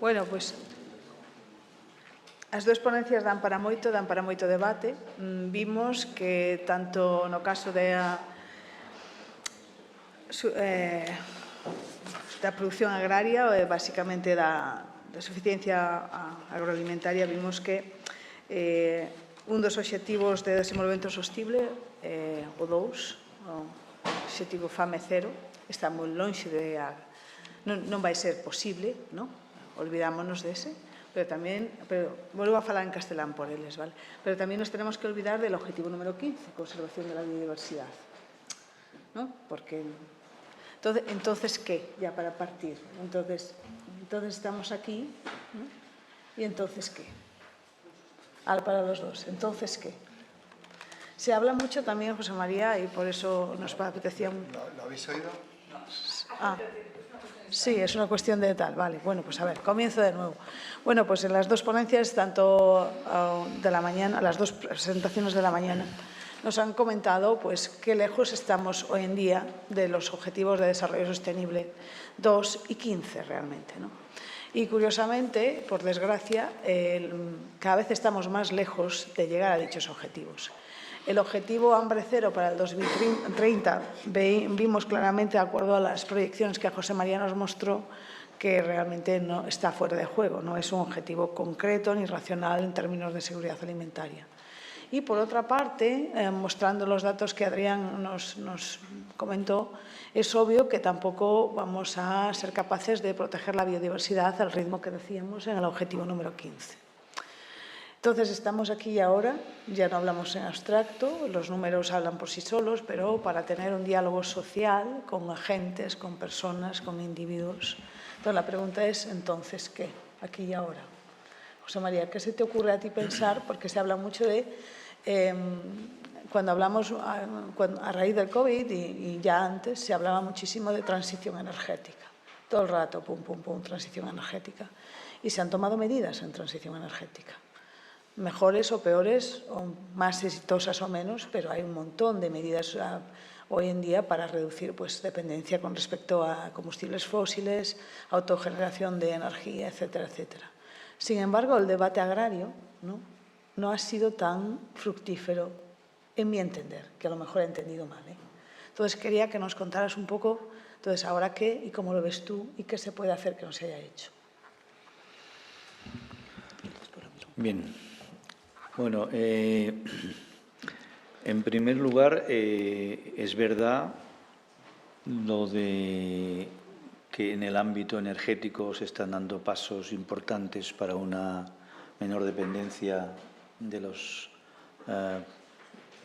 Bueno, pois as dúas ponencias dan para moito debate. Vimos que tanto no caso da produción agraria, basicamente da suficiencia agroalimentaria, vimos que un dos obxectivos de desenvolvemento sostible, o 2, o obxectivo FAME 0, está moi lonxe de... Non vai ser posible, non? Olvidámonos dese, pero tamén, volvo a falar en castelán por eles, vale? Pero tamén nos tenemos que olvidar del objetivo número 15, conservación de la biodiversidade, non? Porque, entonces, ¿qué? Ya para partir. Entonces estamos aquí, ¿no? ¿Y entonces qué? Para los dos. ¿Entonces qué? Se habla mucho también, José María, y por eso nos apetecía... ¿Lo habéis oído? Sí, es una cuestión de tal. Vale, bueno, pues a ver, comienzo de nuevo. Bueno, pues en las dos ponencias, tanto de la mañana, las dos presentaciones de la mañana, nos han comentado pues qué lejos estamos hoy en día de los Objetivos de Desarrollo Sostenible 2 y 15 realmente, ¿no? Y curiosamente, por desgracia, cada vez estamos más lejos de llegar a dichos objetivos. El objetivo hambre cero para el 2030 vimos claramente, de acuerdo a las proyecciones que José María nos mostró, que realmente no está fuera de juego, no es un objetivo concreto ni racional en términos de seguridad alimentaria. Y por otra parte, mostrando los datos que Adrián nos comentó, es obvio que tampoco vamos a ser capaces de proteger la biodiversidad al ritmo que decíamos en el objetivo número 15. Entonces, estamos aquí y ahora, ya no hablamos en abstracto, los números hablan por sí solos, pero para tener un diálogo social con agentes, con personas, con individuos. Entonces, la pregunta es, ¿entonces qué? Aquí y ahora. José María, ¿qué se te ocurre a ti pensar? Porque se habla mucho de, cuando hablamos a raíz del COVID y ya antes, se hablaba muchísimo de transición energética. Todo el rato, pum, pum, pum, transición energética. Y se han tomado medidas en transición energética. Mejores o peores, o más exitosas o menos, pero hay un montón de medidas hoy en día para reducir dependencia con respecto a combustibles fósiles, autogeneración de energía, etcétera, etcétera. Sin embargo, el debate agrario no ha sido tan fructífero, en mi entender, que a lo mejor he entendido mal. Entonces, quería que nos contaras un poco, entonces, ahora qué y cómo lo ves tú y qué se puede hacer que no se haya hecho. Bien. Bueno, en primer lugar, es verdad lo de que en el ámbito energético se están dando pasos importantes para una menor dependencia de los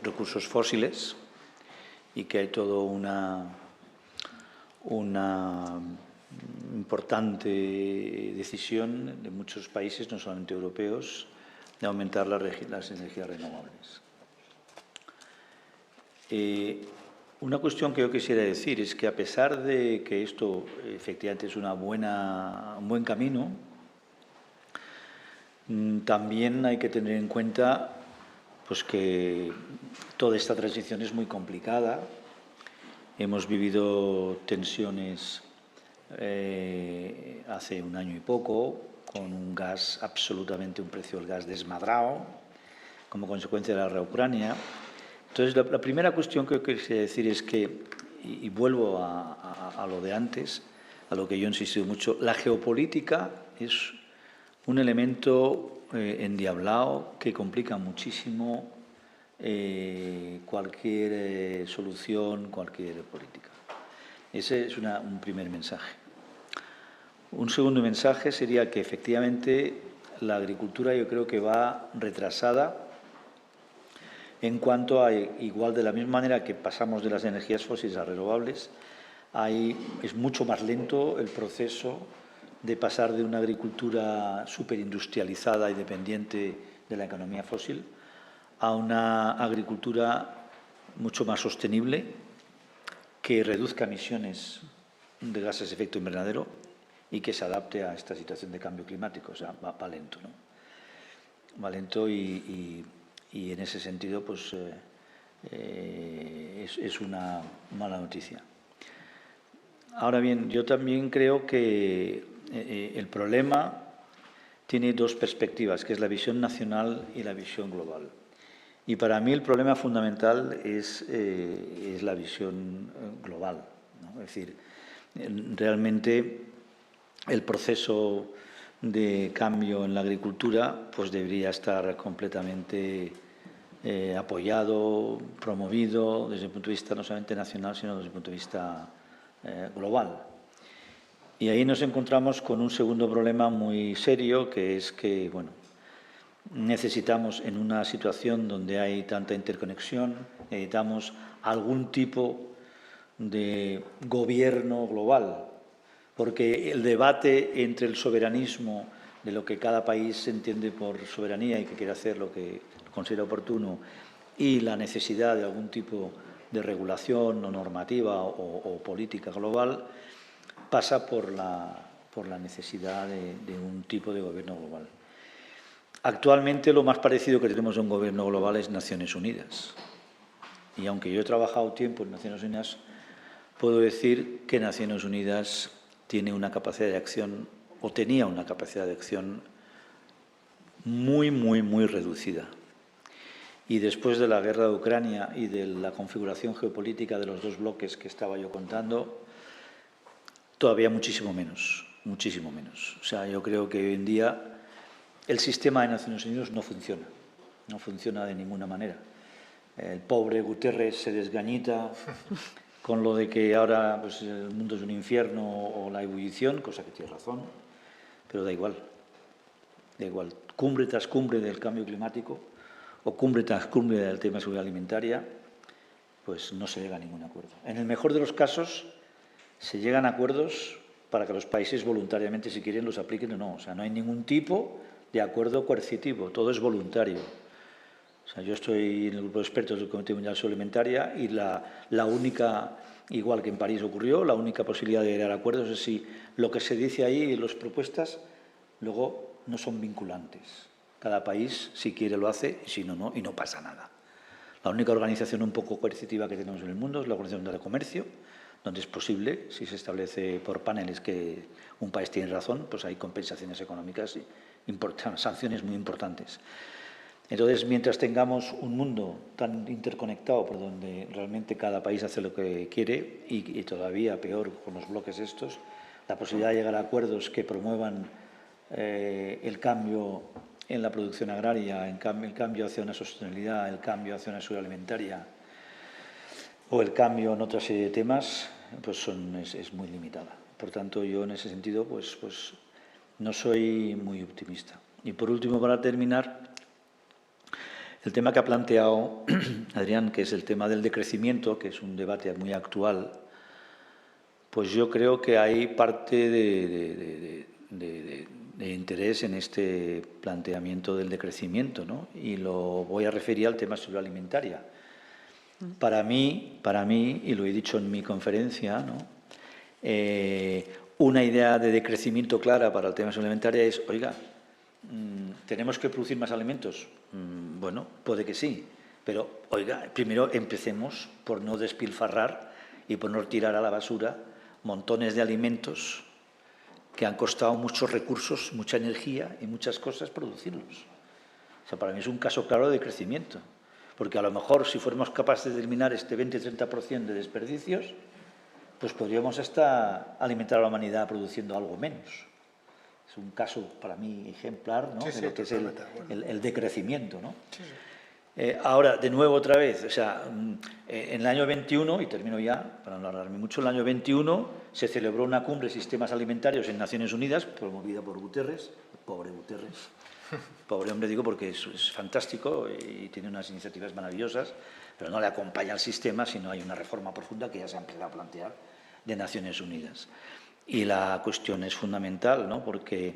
recursos fósiles y que hay toda una importante decisión de muchos países, no solamente europeos, de aumentar las energías renovables. Una cuestión que yo quisiera decir es que a pesar de que esto efectivamente es un buen camino, también hay que tener en cuenta pues, que toda esta transición es muy complicada. Hemos vivido tensiones hace un año y poco, con un gas absolutamente, un precio del gas desmadrado, como consecuencia de la guerra de Ucrania. Entonces, la primera cuestión que yo quisiera decir es que, y vuelvo a lo de antes, a lo que yo he insistido mucho, la geopolítica es un elemento endiablado que complica muchísimo cualquier solución, cualquier política. Ese es un primer mensaje. Un segundo mensaje sería que efectivamente la agricultura yo creo que va retrasada en cuanto a, igual de la misma manera que pasamos de las energías fósiles a renovables, es mucho más lento el proceso de pasar de una agricultura superindustrializada y dependiente de la economía fósil a una agricultura mucho más sostenible que reduzca emisiones de gases de efecto invernadero y que se adapte a esta situación de cambio climático. O sea, va lento, ¿no? Va lento y en ese sentido pues es una mala noticia. Ahora bien, yo también creo que el problema tiene dos perspectivas, que es la visión nacional y la visión global. Y para mí el problema fundamental es la visión global, ¿no? Es decir, realmente el proceso de cambio en la agricultura pues debería estar completamente apoyado, promovido desde el punto de vista no solamente nacional, sino desde el punto de vista global. Y ahí nos encontramos con un segundo problema muy serio, que es que, bueno, necesitamos en una situación donde hay tanta interconexión, necesitamos algún tipo de gobierno global, porque el debate entre el soberanismo de lo que cada país entiende por soberanía y que quiere hacer lo que considera oportuno y la necesidad de algún tipo de regulación o normativa o política global pasa por la necesidad de un tipo de gobierno global. Actualmente lo más parecido que tenemos a un gobierno global es Naciones Unidas. Y aunque yo he trabajado tiempo en Naciones Unidas, puedo decir que Naciones Unidas tiene una capacidad de acción, o tenía una capacidad de acción muy, muy, muy reducida. Y después de la guerra de Ucrania y de la configuración geopolítica de los dos bloques que estaba yo contando, todavía muchísimo menos, muchísimo menos. O sea, yo creo que hoy en día el sistema de Naciones Unidas no funciona de ninguna manera. El pobre Guterres se desgañita con lo de que ahora pues, el mundo es un infierno o la ebullición, cosa que tiene razón, pero da igual. Da igual. Cumbre tras cumbre del cambio climático o cumbre tras cumbre del tema de seguridad alimentaria, pues no se llega a ningún acuerdo. En el mejor de los casos, se llegan a acuerdos para que los países voluntariamente, si quieren, los apliquen o no. O sea, no hay ningún tipo de acuerdo coercitivo, todo es voluntario. O sea, yo estoy en el grupo de expertos del Comité Mundial de Salud Alimentaria y la única, igual que en París ocurrió, la única posibilidad de llegar a acuerdos es si lo que se dice ahí en las propuestas luego no son vinculantes. Cada país, si quiere, lo hace, y si no, no, y no pasa nada. La única organización un poco coercitiva que tenemos en el mundo es la Organización Mundial de Comercio, donde es posible, si se establece por paneles que un país tiene razón, pues hay compensaciones económicas y sanciones muy importantes. Entonces, mientras tengamos un mundo tan interconectado por donde realmente cada país hace lo que quiere y todavía peor con los bloques estos, la posibilidad de llegar a acuerdos que promuevan el cambio en la producción agraria, el cambio hacia una sostenibilidad, el cambio hacia una seguridad alimentaria o el cambio en otra serie de temas, pues es muy limitada. Por tanto, yo en ese sentido pues no soy muy optimista. Y por último, para terminar, el tema que ha planteado Adrián, que es el tema del decrecimiento, que es un debate muy actual, pues yo creo que hay parte de interés en este planteamiento del decrecimiento, ¿no? Y lo voy a referir al tema de seguridad alimentaria. Para mí, y lo he dicho en mi conferencia, ¿no? Una idea de decrecimiento clara para el tema de seguridad alimentaria es, oiga, ¿tenemos que producir más alimentos? Bueno, puede que sí, pero, oiga, primero empecemos por no despilfarrar y por no tirar a la basura montones de alimentos que han costado muchos recursos, mucha energía y muchas cosas producirlos. O sea, para mí es un caso claro de crecimiento, porque a lo mejor si fuéramos capaces de eliminar este 20-30% de desperdicios, pues podríamos hasta alimentar a la humanidad produciendo algo menos. Es un caso para mí ejemplar, ¿no? Sí, de lo que es el decrecimiento, ¿no? Sí. Ahora, de nuevo, otra vez, o sea, en el año 21, y termino ya, para no alargarme mucho, en el año 21 se celebró una cumbre de sistemas alimentarios en Naciones Unidas, promovida por Guterres, pobre Guterres, pobre hombre digo porque es fantástico y tiene unas iniciativas maravillosas, pero no le acompaña al sistema, sino hay una reforma profunda que ya se ha empezado a plantear de Naciones Unidas. Y la cuestión es fundamental, ¿no? Porque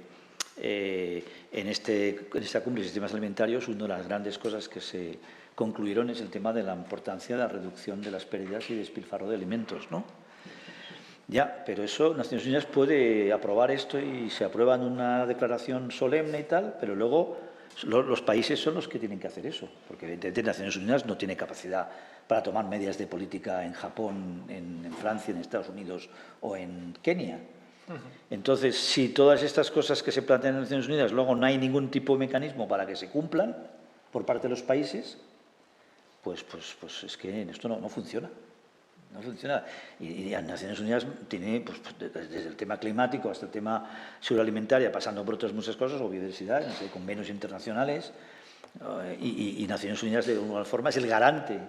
en esta cumbre de sistemas alimentarios, una de las grandes cosas que se concluyeron es el tema de la importancia de la reducción de las pérdidas y despilfarro de alimentos, ¿no? Ya, pero eso, Naciones Unidas puede aprobar esto y se aprueba en una declaración solemne y tal, pero luego los países son los que tienen que hacer eso, porque evidentemente Naciones Unidas no tiene capacidad para tomar medidas de política en Japón, en Francia, en Estados Unidos o en Kenia. Entonces, si todas estas cosas que se plantean en Naciones Unidas luego no hay ningún tipo de mecanismo para que se cumplan por parte de los países, pues es que esto no funciona. No funciona. Y Naciones Unidas tiene, pues, desde el tema climático hasta el tema seguridad alimentaria, pasando por otras muchas cosas, o biodiversidad, no sé, convenios internacionales, y Naciones Unidas de alguna forma es el garante,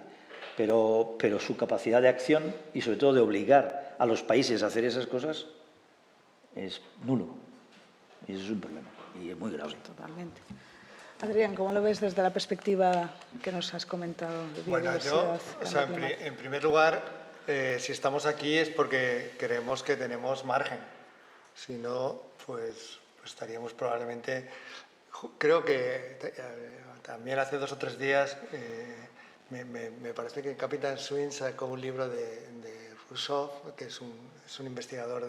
pero su capacidad de acción y sobre todo de obligar a los países a hacer esas cosas es nulo. Y eso es un problema, y es muy grave. Totalmente. Adrián, ¿cómo lo ves desde la perspectiva que nos has comentado de biodiversidad? Bueno, en primer lugar, si estamos aquí es porque creemos que tenemos margen. Si no, pues estaríamos probablemente... Creo que también hace 2 o 3 días me parece que Captain Swing sacó un libro de Rousseau, que es un investigador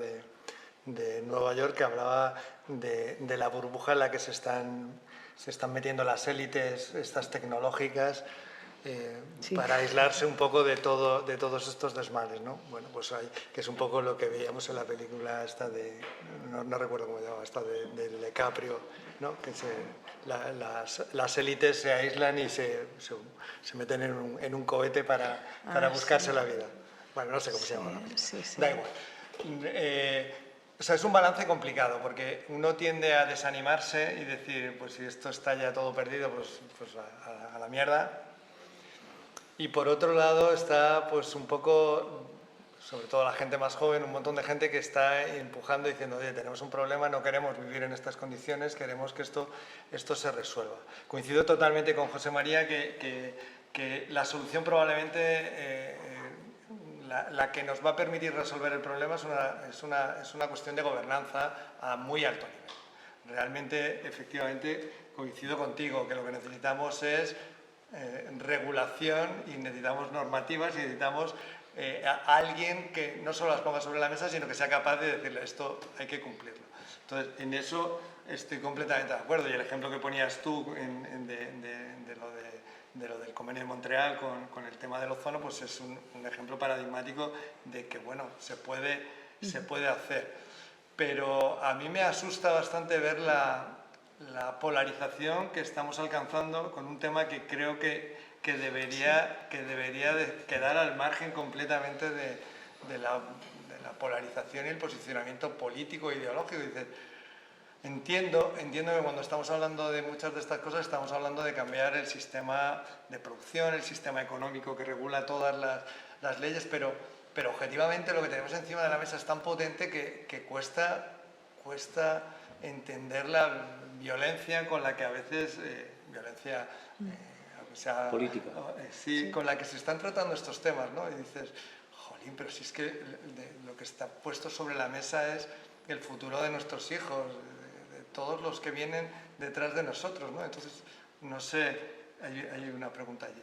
de Nueva York, que hablaba de la burbuja en la que se están metiendo las élites, estas tecnológicas, sí, para aislarse un poco de todos estos desmanes, ¿no? Bueno, pues que es un poco lo que veíamos en la película esta de, no recuerdo cómo se llama, esta de DiCaprio, ¿no? Que las élites se aíslan y se meten en un cohete para buscarse sí. la vida. Bueno, no sé cómo se llama, ¿no? Sí. Da igual. O sea, es un balance complicado porque uno tiende a desanimarse y decir, pues si esto está ya todo perdido, pues a la mierda. Y por otro lado está pues un poco, sobre todo la gente más joven, un montón de gente que está empujando diciendo, oye, tenemos un problema, no queremos vivir en estas condiciones, queremos que esto se resuelva. Coincido totalmente con José María que la solución probablemente... la que nos va a permitir resolver el problema es una cuestión de gobernanza a muy alto nivel. Realmente, efectivamente, coincido contigo que lo que necesitamos es regulación y necesitamos normativas y necesitamos a alguien que no solo las ponga sobre la mesa, sino que sea capaz de decirle esto hay que cumplirlo. Entonces, en eso estoy completamente de acuerdo y el ejemplo que ponías tú de lo del Convenio de Montreal con el tema del ozono, pues es un ejemplo paradigmático de que, bueno, se puede hacer. Pero a mí me asusta bastante ver la polarización que estamos alcanzando con un tema que creo que debería de quedar al margen completamente de la polarización y el posicionamiento político e ideológico. Dices, Entiendo que cuando estamos hablando de muchas de estas cosas estamos hablando de cambiar el sistema de producción, el sistema económico que regula todas las leyes, pero objetivamente lo que tenemos encima de la mesa es tan potente que cuesta entender la violencia con la que a veces, Política. Sí, con la que se están tratando estos temas, ¿no? Y dices, jolín, pero si es que lo que está puesto sobre la mesa es el futuro de nuestros hijos, todos los que vienen detrás de nosotros, ¿no? Entonces, no sé, hay una pregunta allí.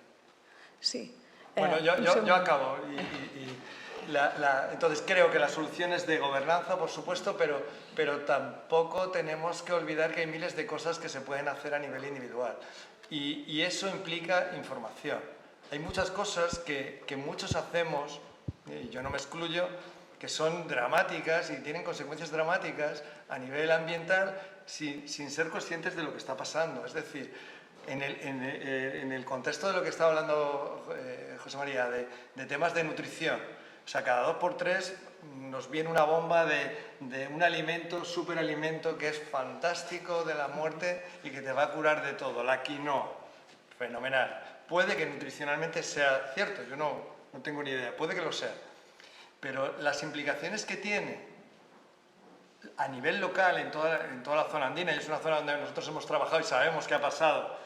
Sí. Bueno, yo acabo. Entonces, creo que la solución es de gobernanza, por supuesto, pero tampoco tenemos que olvidar que hay miles de cosas que se pueden hacer a nivel individual. Y eso implica información. Hay muchas cosas que muchos hacemos, y yo no me excluyo, que son dramáticas y tienen consecuencias dramáticas a nivel ambiental sin ser conscientes de lo que está pasando. Es decir, en el contexto de lo que estaba hablando José María, de temas de nutrición, o sea, cada 2 por 3 nos viene una bomba de un alimento, superalimento que es fantástico de la muerte y que te va a curar de todo, la quinoa, fenomenal. Puede que nutricionalmente sea cierto, yo no tengo ni idea, puede que lo sea. Pero las implicaciones que tiene a nivel local en toda la zona andina, y es una zona donde nosotros hemos trabajado y sabemos qué ha pasado,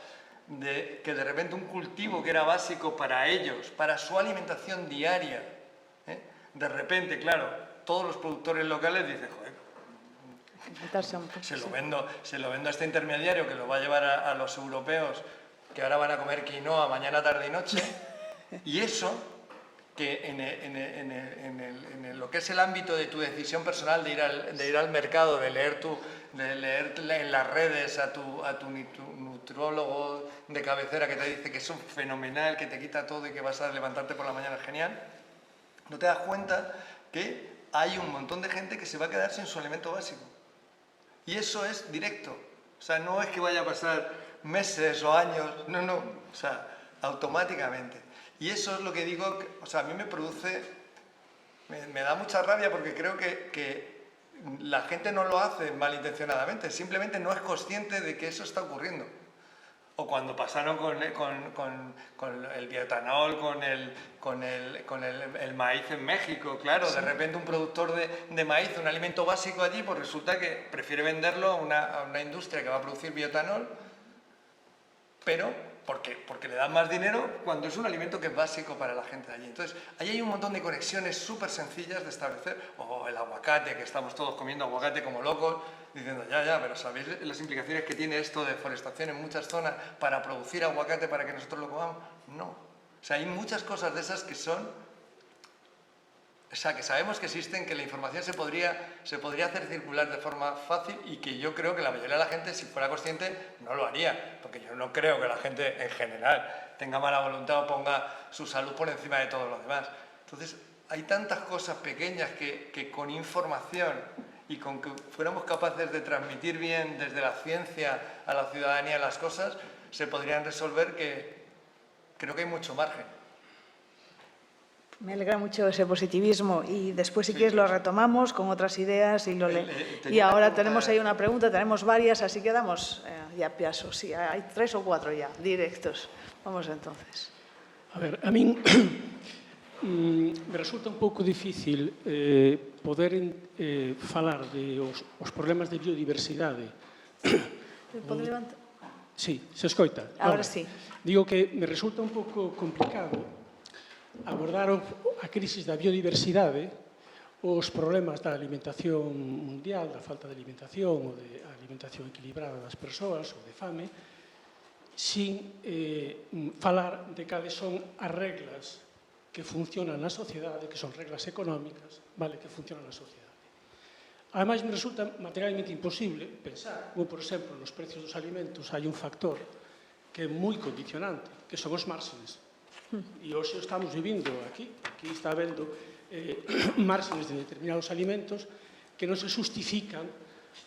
que de repente un cultivo que era básico para ellos, para su alimentación diaria, de repente, claro, todos los productores locales dicen, joder, se lo vendo a este intermediario que lo va a llevar a los europeos, que ahora van a comer quinoa mañana, tarde y noche, y eso que en lo que es el ámbito de tu decisión personal de ir al mercado, de leer en las redes a tu nutrólogo de cabecera que te dice que es un fenomenal, que te quita todo y que vas a levantarte por la mañana genial, no te das cuenta que hay un montón de gente que se va a quedar sin su alimento básico. Y eso es directo. O sea, no es que vaya a pasar meses o años, no, no, o sea, automáticamente. Y eso es lo que digo, o sea, a mí me produce, me da mucha rabia porque creo que la gente no lo hace malintencionadamente, simplemente no es consciente de que eso está ocurriendo. O cuando pasaron con el bioetanol, con el maíz en México, claro, de repente un productor de maíz, un alimento básico allí, pues resulta que prefiere venderlo a una industria que va a producir bioetanol, pero porque le dan más dinero cuando es un alimento que es básico para la gente allí. Entonces, ahí hay un montón de conexiones súper sencillas de establecer, o el aguacate, que estamos todos comiendo aguacate como locos, diciendo, ya, pero ¿sabéis las implicaciones que tiene esto de deforestación en muchas zonas para producir aguacate para que nosotros lo comamos? No. O sea, hay muchas cosas de esas que son... O sea, que sabemos que existen, que la información se podría hacer circular de forma fácil y que yo creo que la mayoría de la gente, si fuera consciente, no lo haría. Porque yo no creo que la gente, en general, tenga mala voluntad o ponga su salud por encima de todo lo demás. Entonces, hay tantas cosas pequeñas que con información y con que fuéramos capaces de transmitir bien desde la ciencia a la ciudadanía las cosas, se podrían resolver, que creo que hay mucho margen. Me alegra mucho ese positivismo y después, si quieres, lo retomamos con otras ideas y ahora tenemos ahí una pregunta, tenemos varias, así que damos ya paso. Sí, hay 3 o 4 ya, directos. Vamos entonces. A ver, a min me resulta un pouco difícil poder falar de os problemas de biodiversidade. ¿Pode levantar? Sí, se escoita. Ahora sí. Digo que me resulta un pouco complicado abordar a crisis da biodiversidade, os problemas da alimentación mundial, da falta de alimentación ou de alimentación equilibrada das persoas ou de fame, sin falar de cales son as reglas que funcionan na sociedade, que son reglas económicas, vale, que funcionan na sociedade. Ademais, me resulta materialmente imposible pensar, como por exemplo, nos precios dos alimentos hai un factor que é moi condicionante, que son os márgenes. E hoxe estamos vivindo aquí está habendo márgenes de determinados alimentos que non se justifican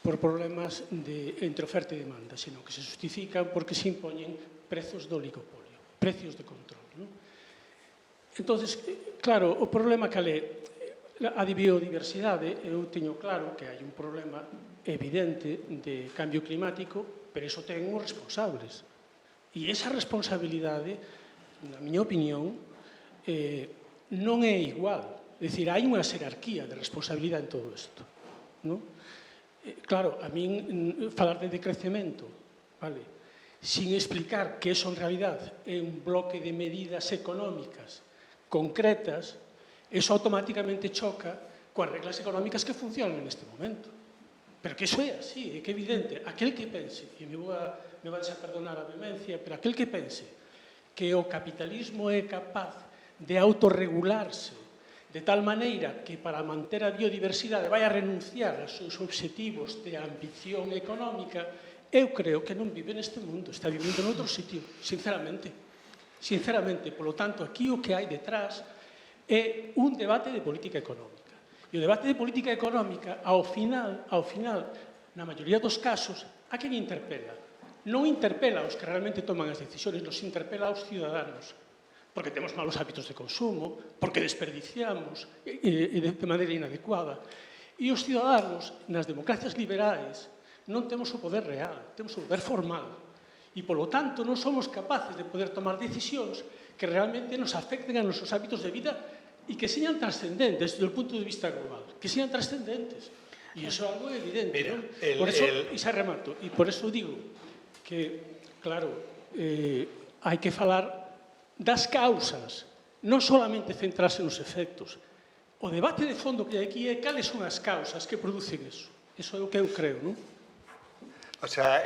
por problemas entre oferta e demanda, sino que se justifican porque se impoñen prezos do oligopolio, precios de control. Non? Entonces, claro, o problema cal é? A de biodiversidade, eu teño claro que hai un problema evidente de cambio climático, pero iso ten os responsables. E esa responsabilidade, na miña opinión, non é igual. É dicir, hai unha xerarquía de responsabilidade en todo isto. Non? Claro, a min falar de decrecemento, vale, sin explicar que eso en realidad é un bloque de medidas económicas concretas, eso automáticamente choca coas reglas económicas que funcionan neste momento. Pero que iso é así, é que é evidente. Aquel que pense, e me vai a perdonar a vehemencia, pero aquel que pense que o capitalismo é capaz de autorregularse de tal maneira que para manter a biodiversidade vai a renunciar aos seus obxectivos de ambición económica, eu creo que non vive neste mundo, está vivendo noutro sitio, sinceramente. Sinceramente, polo tanto, aquí o que hai detrás é un debate de política económica. E o debate de política económica, ao final, na maioría dos casos, a quen interpela? Non interpela aos que realmente toman as decisións, nos interpela aos ciudadanos, porque temos malos hábitos de consumo, porque desperdiciamos de maneira inadecuada. E os ciudadanos, nas democracias liberais, non temos o poder real, temos o poder formal. E, polo tanto, non somos capaces de poder tomar decisións que realmente nos afecten a nosos hábitos de vida e que señan trascendentes desde o punto de vista global, que señan trascendentes. E iso é algo evidente, non? Por eso, e xa remato, e por eso digo que, claro, hai que falar das causas, non solamente centrarse nos efectos. O debate de fondo que hai aquí é cales son as causas que producen eso. Eso é o que eu creo, non? O sea,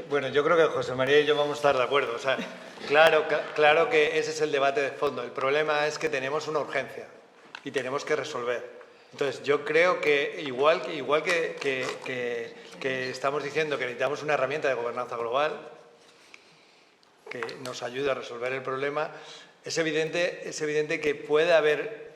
bueno, yo creo que José María y yo vamos a estar de acuerdo. O sea, claro que ese es el debate de fondo. El problema es que tenemos una urgencia y tenemos que resolver. Entonces, yo creo que igual que estamos diciendo que necesitamos una herramienta de gobernanza global que nos ayude a resolver el problema, es evidente que puede haber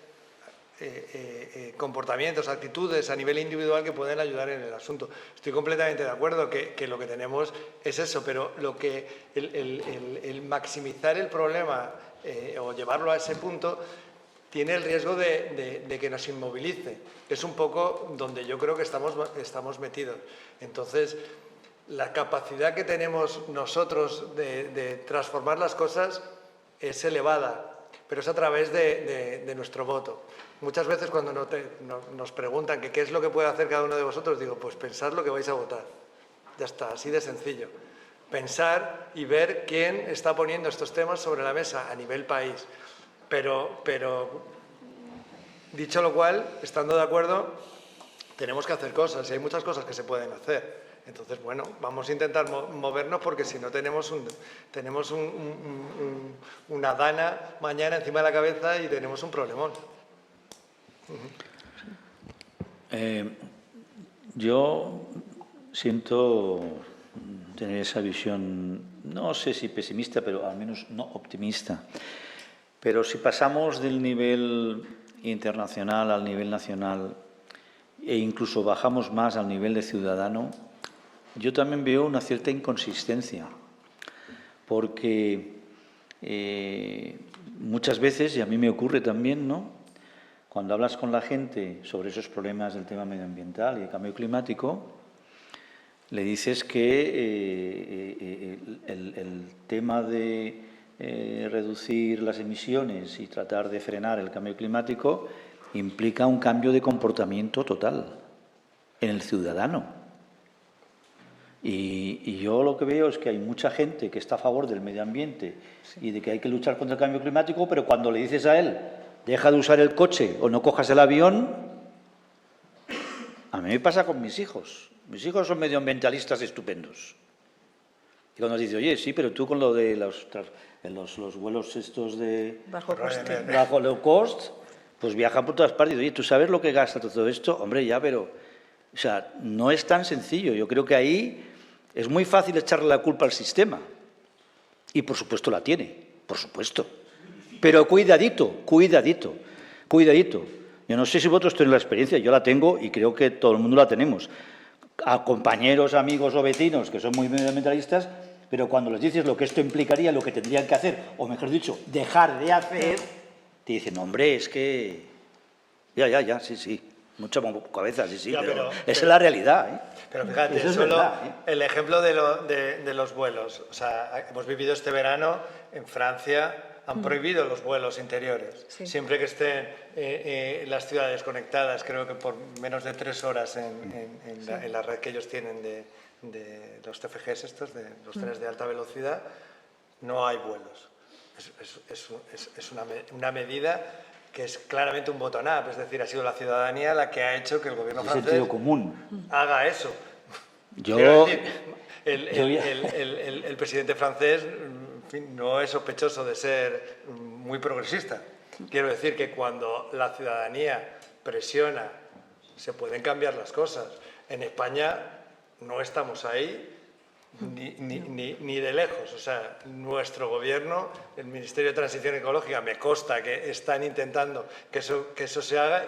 comportamientos, actitudes a nivel individual que pueden ayudar en el asunto. Estoy completamente de acuerdo que lo que tenemos es eso, pero el maximizar el problema o llevarlo a ese punto tiene el riesgo de que nos inmovilice. Es un poco donde yo creo que estamos metidos. Entonces, la capacidad que tenemos nosotros de transformar las cosas es elevada, pero es a través de nuestro voto. Muchas veces cuando nos preguntan que qué es lo que puede hacer cada uno de vosotros, digo, pues pensad lo que vais a votar. Ya está, así de sencillo. Pensar y ver quién está poniendo estos temas sobre la mesa a nivel país. Pero dicho lo cual, estando de acuerdo, tenemos que hacer cosas y hay muchas cosas que se pueden hacer. Entonces, bueno, vamos a intentar movernos porque si no tenemos una dana mañana encima de la cabeza y tenemos un problemón. Yo siento tener esa visión, no sé si pesimista, pero al menos no optimista. Pero si pasamos del nivel internacional al nivel nacional e incluso bajamos más al nivel de ciudadano, yo también veo una cierta inconsistencia, porque muchas veces, y a mí me ocurre también, ¿no?, cuando hablas con la gente sobre esos problemas del tema medioambiental y el cambio climático, le dices que el tema de reducir las emisiones y tratar de frenar el cambio climático implica un cambio de comportamiento total en el ciudadano. Y yo lo que veo es que hay mucha gente que está a favor del medio ambiente y de que hay que luchar contra el cambio climático, pero cuando le dices a él, deja de usar el coche o no cojas el avión, a mí me pasa con mis hijos. Mis hijos son medioambientalistas estupendos. Y cuando dice, oye, sí, pero tú con lo de los vuelos estos de bajo low cost, pues viajan por todas partes. Oye, ¿tú sabes lo que gasta todo esto? Hombre, ya, pero... O sea, no es tan sencillo. Yo creo que ahí es muy fácil echarle la culpa al sistema. Y por supuesto la tiene, por supuesto. Pero cuidadito, cuidadito, cuidadito. Yo no sé si vosotros tenéis la experiencia, yo la tengo y creo que todo el mundo la tenemos. A compañeros, amigos o vecinos que son muy medioambientalistas, pero cuando les dices lo que esto implicaría, lo que tendrían que hacer, o mejor dicho, dejar de hacer, te dicen, hombre, es que... Ya, sí. Mucha cabeza, sí, pero esa es la realidad, ¿eh? Pero fíjate, eso es solo verdad, ¿eh? El ejemplo de los vuelos. O sea, hemos vivido este verano en Francia, han prohibido los vuelos interiores. Sí. Siempre que estén las ciudades conectadas, creo que por menos de 3 horas en la red que ellos tienen de los TFGs estos, de los trenes de alta velocidad, no hay vuelos. Es una medida que es claramente un bottom-up, es decir, ha sido la ciudadanía la que ha hecho que el gobierno francés sentido común. haga eso. Yo... Decir, el presidente francés, en fin, no es sospechoso de ser muy progresista. Quiero decir que cuando la ciudadanía presiona, se pueden cambiar las cosas. En España no estamos ahí ni de lejos. O sea, nuestro gobierno, el Ministerio de Transición Ecológica, me consta que están intentando que eso se haga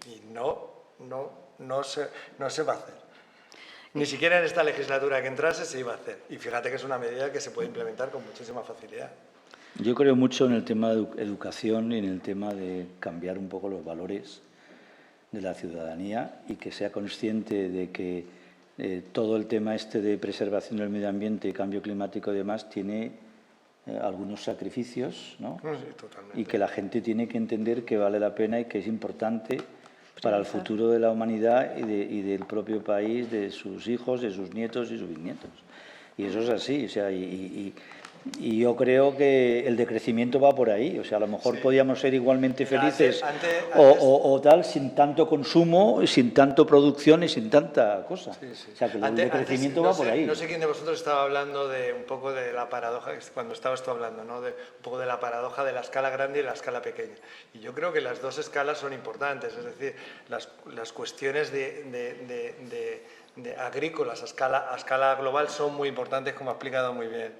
y no se va a hacer. Ni siquiera en esta legislatura que entrase se iba a hacer. Y fíjate que es una medida que se puede implementar con muchísima facilidad. Yo creo mucho en el tema de educación y en el tema de cambiar un poco los valores de la ciudadanía y que sea consciente de que todo el tema este de preservación del medio ambiente y cambio climático y demás tiene algunos sacrificios, ¿no? Sí, totalmente. Y que la gente tiene que entender que vale la pena y que es importante para el futuro de la humanidad y del propio país, de sus hijos, de sus nietos y sus bisnietos. Y eso es así, o sea, y yo creo que el decrecimiento va por ahí, o sea, a lo mejor podíamos ser igualmente felices o tal, sin tanto consumo, sin tanto producción y sin tanta cosa. O sea, que el decrecimiento va por ahí. No sé quién de vosotros estaba hablando de un poco de la paradoja, cuando estabas tú hablando, ¿no? De un poco de la paradoja de la escala grande y la escala pequeña. Y yo creo que las dos escalas son importantes, es decir, las cuestiones de agrícolas a escala global son muy importantes, como ha explicado muy bien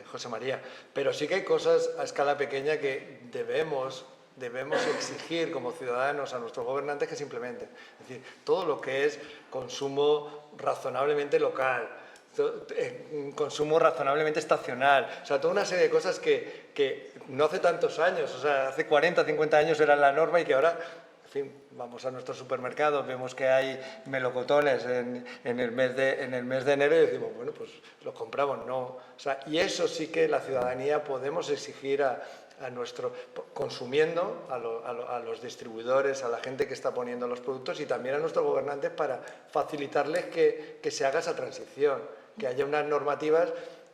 José María, pero sí que hay cosas a escala pequeña que debemos debemos exigir como ciudadanos a nuestros gobernantes que se implementen. Es decir, todo lo que es consumo razonablemente local, consumo razonablemente estacional, o sea, toda una serie de cosas que no hace tantos años, o sea, hace 40, 50 años era la norma y que ahora, en fin, vamos a nuestros supermercados, vemos que hay melocotones en el mes de enero y decimos, bueno, pues los compramos, ¿no? O sea, y eso sí que la ciudadanía podemos exigir a nuestro, consumiendo a los distribuidores, a la gente que está poniendo los productos y también a nuestros gobernantes para facilitarles que se haga esa transición, que haya unas normativas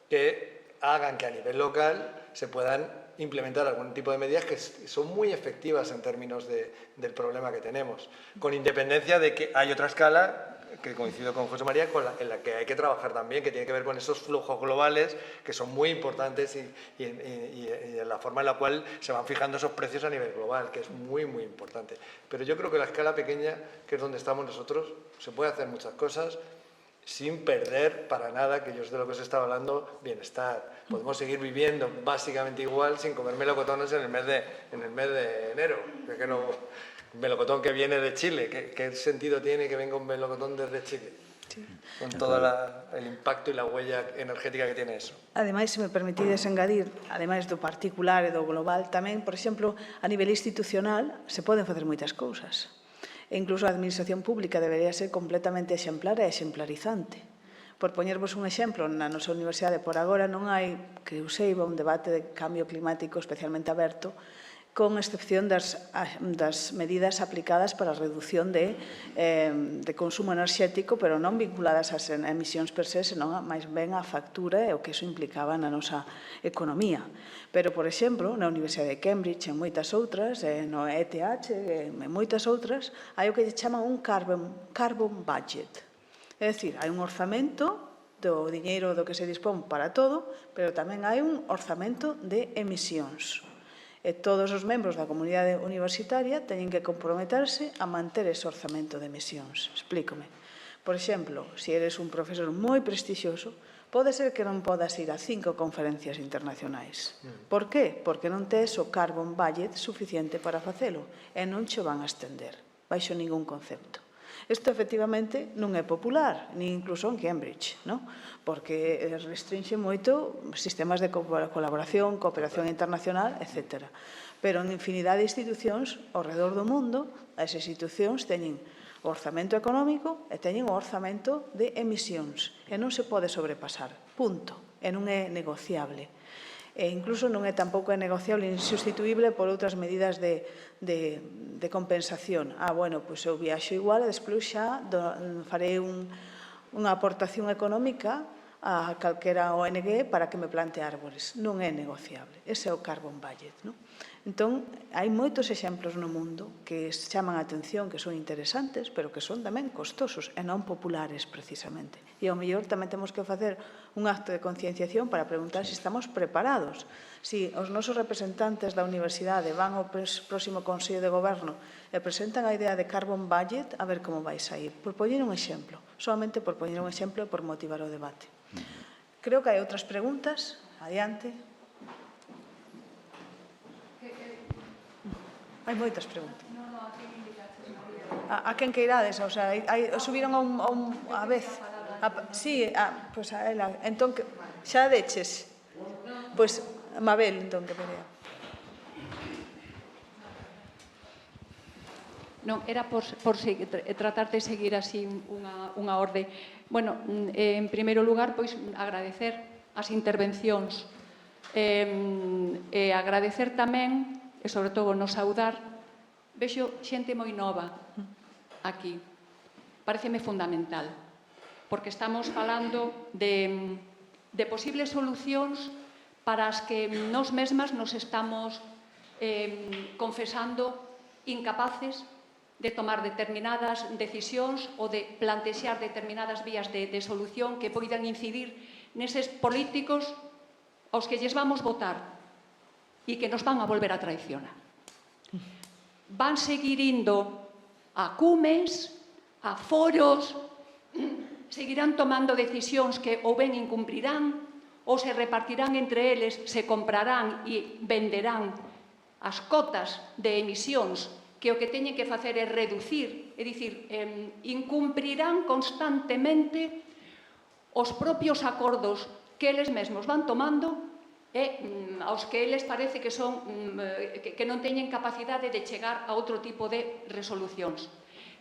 que hagan que a nivel local se puedan implementar algún tipo de medidas que son muy efectivas en términos del problema que tenemos, con independencia de que hay otra escala que coincido con José María, en la que hay que trabajar también, que tiene que ver con esos flujos globales que son muy importantes y en la forma en la cual se van fijando esos precios a nivel global, que es muy, muy importante. Pero yo creo que la escala pequeña, que es donde estamos nosotros, se puede hacer muchas cosas sin perder para nada, que yo es de lo que os estaba hablando, bienestar. Podemos seguir viviendo básicamente igual sin comer melocotones en el mes de enero, que no... melocotón que viene de Chile, ¿qué sentido tiene que venga un melocotón desde Chile? Sí. Con todo el impacto e a huella energética que tiene eso. Ademais, se me permitides engadir, ademais do particular e do global, tamén, por exemplo, a nivel institucional se poden facer moitas cousas. E incluso a administración pública debería ser completamente exemplar e exemplarizante. Por poñervos un exemplo, na nosa universidade por agora non hai, que eu seiba, un debate de cambio climático especialmente aberto, con excepción das medidas aplicadas para a reducción de consumo enerxético, pero non vinculadas ás emisións per se, senón máis ben á factura e o que iso implicaba na nosa economía. Pero, por exemplo, na Universidade de Cambridge, en moitas outras, no ETH, en moitas outras, hai o que lle chaman un carbon budget. É dicir, hai un orzamento do diñeiro do que se dispón para todo, pero tamén hai un orzamento de emisións. E todos os membros da comunidade universitaria teñen que comprometerse a manter ese orzamento de emisións. Explícome. Por exemplo, se eres un profesor moi prestixioso, pode ser que non podas ir a 5 conferencias internacionais. Por qué? Porque non tes o carbon budget suficiente para facelo e non che van a estender, baixo ningún concepto. Isto, efectivamente, non é popular, nin incluso en Cambridge, non? Porque restringe moito sistemas de colaboración, cooperación internacional, etc. Pero en infinidade de institucións ao redor do mundo, as institucións teñen o orzamento económico e teñen o orzamento de emisións. E non se pode sobrepasar, punto. E non é negociable. E incluso non é tampouco negociable e insustituíble por outras medidas de compensación. Bueno, pois eu viaxo igual e despois xa farei unha aportación económica a calquera ONG para que me plante árbores. Non é negociable. Ese é o carbon budget, non? Entón, hai moitos exemplos no mundo que chaman a atención, que son interesantes, pero que son tamén costosos e non populares, precisamente. E ao mellor tamén temos que facer un acto de concienciación para preguntar se estamos preparados. Si os nosos representantes da universidade van ao próximo Consello de Goberno e presentan a idea de carbon budget, a ver como vai sair. Por poñer un exemplo, solamente por poñer un exemplo e por motivar o debate. Creo que hai outras preguntas. Adiante. Hai moitas preguntas. A quen que irades? O sea, subiron a vez. Sí, pois a ela. Entón, xa deches? Pois, Mabel, entón, que pelea. Non, era por tratar de seguir así unha orde. Bueno, en primeiro lugar, pois, agradecer as intervencións e agradecer tamén e, sobre todo, nos saudar. Vexo xente moi nova aquí. Paréceme fundamental, porque estamos falando de posibles solucións para as que nós mesmas nos estamos confesando incapaces de tomar determinadas decisións ou de plantexar determinadas vías de solución que poidan incidir neses políticos aos que lles vamos votar e que nos van a volver a traicionar. Van seguir indo a cumes, a foros, seguirán tomando decisións que ou ben incumprirán ou se repartirán entre eles, se comprarán e venderán as cotas de emisións que o que teñen que facer é reducir, é dicir, incumprirán constantemente os propios acordos que eles mesmos van tomando e aos que eles parece que son que non teñen capacidade de chegar a outro tipo de resolucións.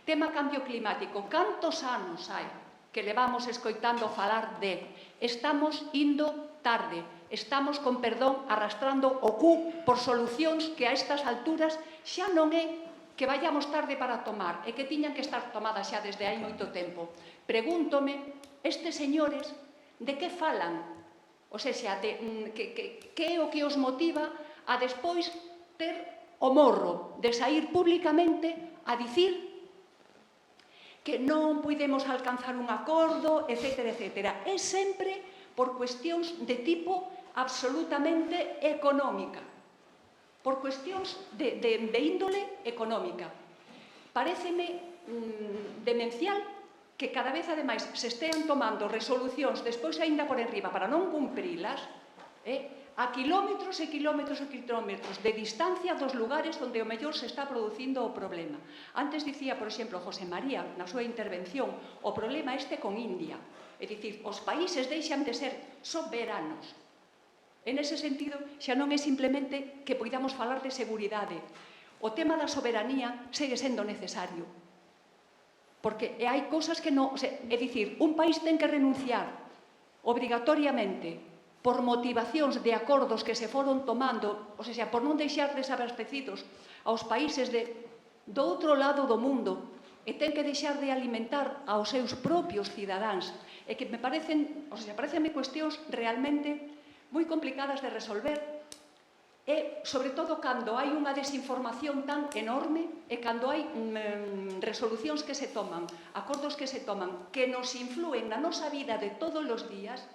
Tema cambio climático. Cantos anos hai que levamos escoitando falar de? Estamos indo tarde. Estamos, con perdón, arrastrando o cu por solucións que a estas alturas xa non é que vayamos tarde para tomar, e que tiñan que estar tomadas xa desde hai moito tempo. Pregúntome, estes señores, de que falan? O sea, que é o que os motiva a despois ter o morro de saír públicamente a dicir que non podemos alcanzar un acordo, etcétera, etcétera. É sempre por cuestións de tipo absolutamente económica. Por cuestións de índole económica. Paréceme demencial que cada vez, ademais, se estean tomando resolucións despois aínda por enriba para non cumprilas, a quilómetros e quilómetros e quilómetros de distancia dos lugares onde o mellor se está producindo o problema. Antes dicía, por exemplo, José María, na súa intervención, o problema este con India. É dicir, os países deixan de ser soberanos. En ese sentido, xa non é simplemente que poidamos falar de seguridade. O tema da soberanía segue sendo necesario. Porque hai cousas que non... É dicir, un país ten que renunciar obrigatoriamente por motivacións de acordos que se foron tomando, ou sea, por non deixar desabastecidos aos países do outro lado do mundo, e ten que deixar de alimentar aos seus propios cidadáns. E que me parecen, parecenme cuestións realmente moi complicadas de resolver, e, sobre todo, cando hai unha desinformación tan enorme e cando hai resolucións que se toman, acordos que se toman, que nos influen na nosa vida de todos os días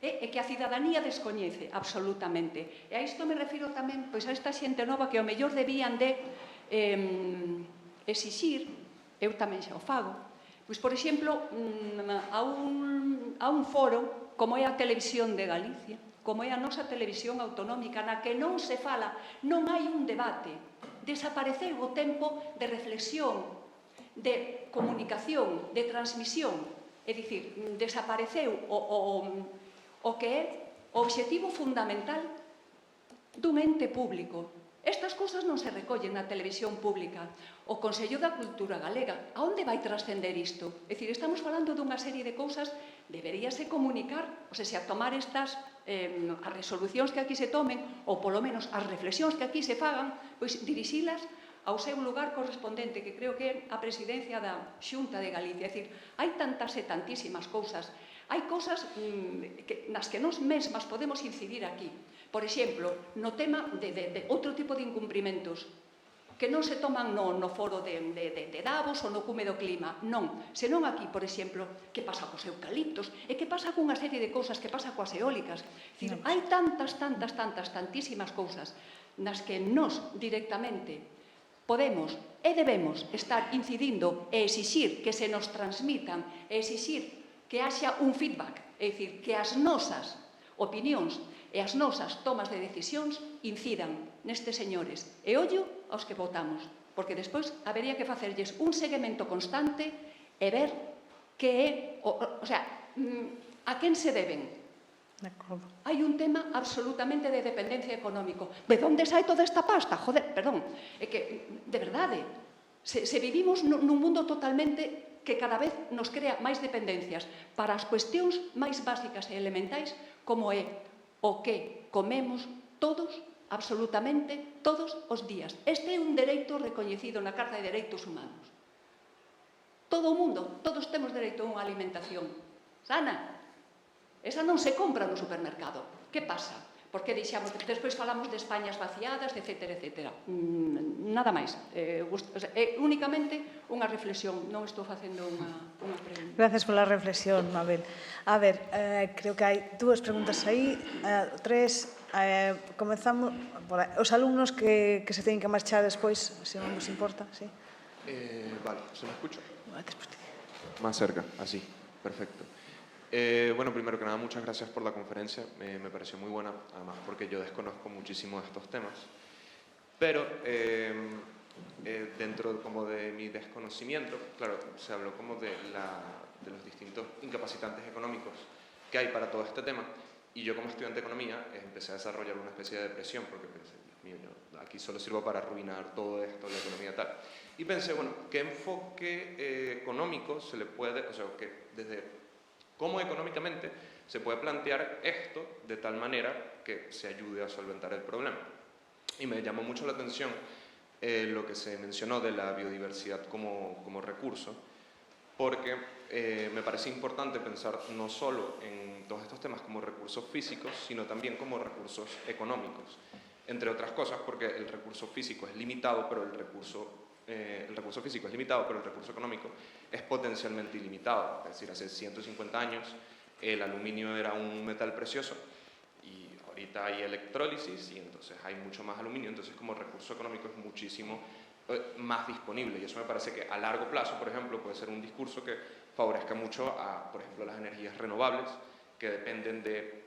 e que a cidadanía descoñece absolutamente. E a isto me refiro tamén a esta xente nova que ao mellor debían de exixir, eu tamén xa o fago, pois, por exemplo, a un foro como é a Televisión de Galicia, como é a nosa televisión autonómica, na que non se fala, non hai un debate. Desapareceu o tempo de reflexión, de comunicación, de transmisión. É dicir, desapareceu o que é o obxectivo fundamental dun ente público. Estas cousas non se recollen na televisión pública. O Consello da Cultura Galega, a onde vai trascender isto? É dicir, estamos falando dunha serie de cousas, deberíase comunicar, ou sea, tomar estas as resolucións que aquí se tomen, ou polo menos as reflexións que aquí se fagan, pois dirixilas ao seu lugar correspondente, que creo que é a presidencia da Xunta de Galicia. É dicir, hai tantas e tantísimas cousas. Hai cousas nas que nós mesmas podemos incidir aquí. Por exemplo, no tema de outro tipo de incumprimentos que non se toman no foro de Davos ou no cume do clima, non, senón aquí, por exemplo, que pasa cos eucaliptos e que pasa cunha serie de cousas, que pasa coas eólicas. Hai tantísimas cousas nas que nós directamente podemos e debemos estar incidindo e exixir que se nos transmitan, e exixir que haxa un feedback, é dicir, que as nosas opinións e as nosas tomas de decisións incidan nestes señores. E ollo aos que votamos, porque despois habería que facerlles un seguimento constante e ver que é, o sea, a quen se deben. Hai un tema absolutamente de dependencia económico. De onde sai toda esta pasta? Joder, perdón, é que, de verdade, se vivimos nun mundo totalmente que cada vez nos crea máis dependencias para as cuestións máis básicas e elementais, como é o que comemos todos, absolutamente todos os días. Este é un dereito recoñecido na Carta de Dereitos Humanos. Todo o mundo, todos temos dereito a unha alimentación sana. Esa non se compra no supermercado. Que pasa? Porque deixamos, despois falamos de Españas vaciadas, etcétera, etcétera. Nada máis. Únicamente unha reflexión. Non estou facendo unha pregunta. Gracias pola reflexión, Mabel. A ver, creo que hai dúas preguntas aí, tres. Comezamos por aí. Os alumnos que se teñen que marchar despois, se non vos importa, sí. Vale, ¿se me escucha? Despois. Más cerca, así, perfecto. Bueno, primero que nada, muchas gracias por la conferencia, me pareció muy buena, además porque yo desconozco muchísimo de estos temas. Pero dentro como de mi desconocimiento, claro, se habló como de los distintos incapacitantes económicos que hay para todo este tema, y yo como estudiante de economía empecé a desarrollar una especie de depresión porque pensé, Dios mío, yo aquí solo sirvo para arruinar todo esto, la economía tal. Y pensé, bueno, ¿qué enfoque económico se le puede, o sea, cómo económicamente se puede plantear esto de tal manera que se ayude a solventar el problema? Y me llamó mucho la atención lo que se mencionó de la biodiversidad como recurso, porque me parece importante pensar no solo en todos estos temas como recursos físicos, sino también como recursos económicos, entre otras cosas porque el recurso físico es limitado, pero el recurso físico es limitado, pero el recurso económico es potencialmente ilimitado. Es decir, hace 150 años el aluminio era un metal precioso y ahorita hay electrólisis y entonces hay mucho más aluminio, entonces como recurso económico es muchísimo más disponible, y eso me parece que a largo plazo, por ejemplo, puede ser un discurso que favorezca mucho a, por ejemplo, las energías renovables, que dependen de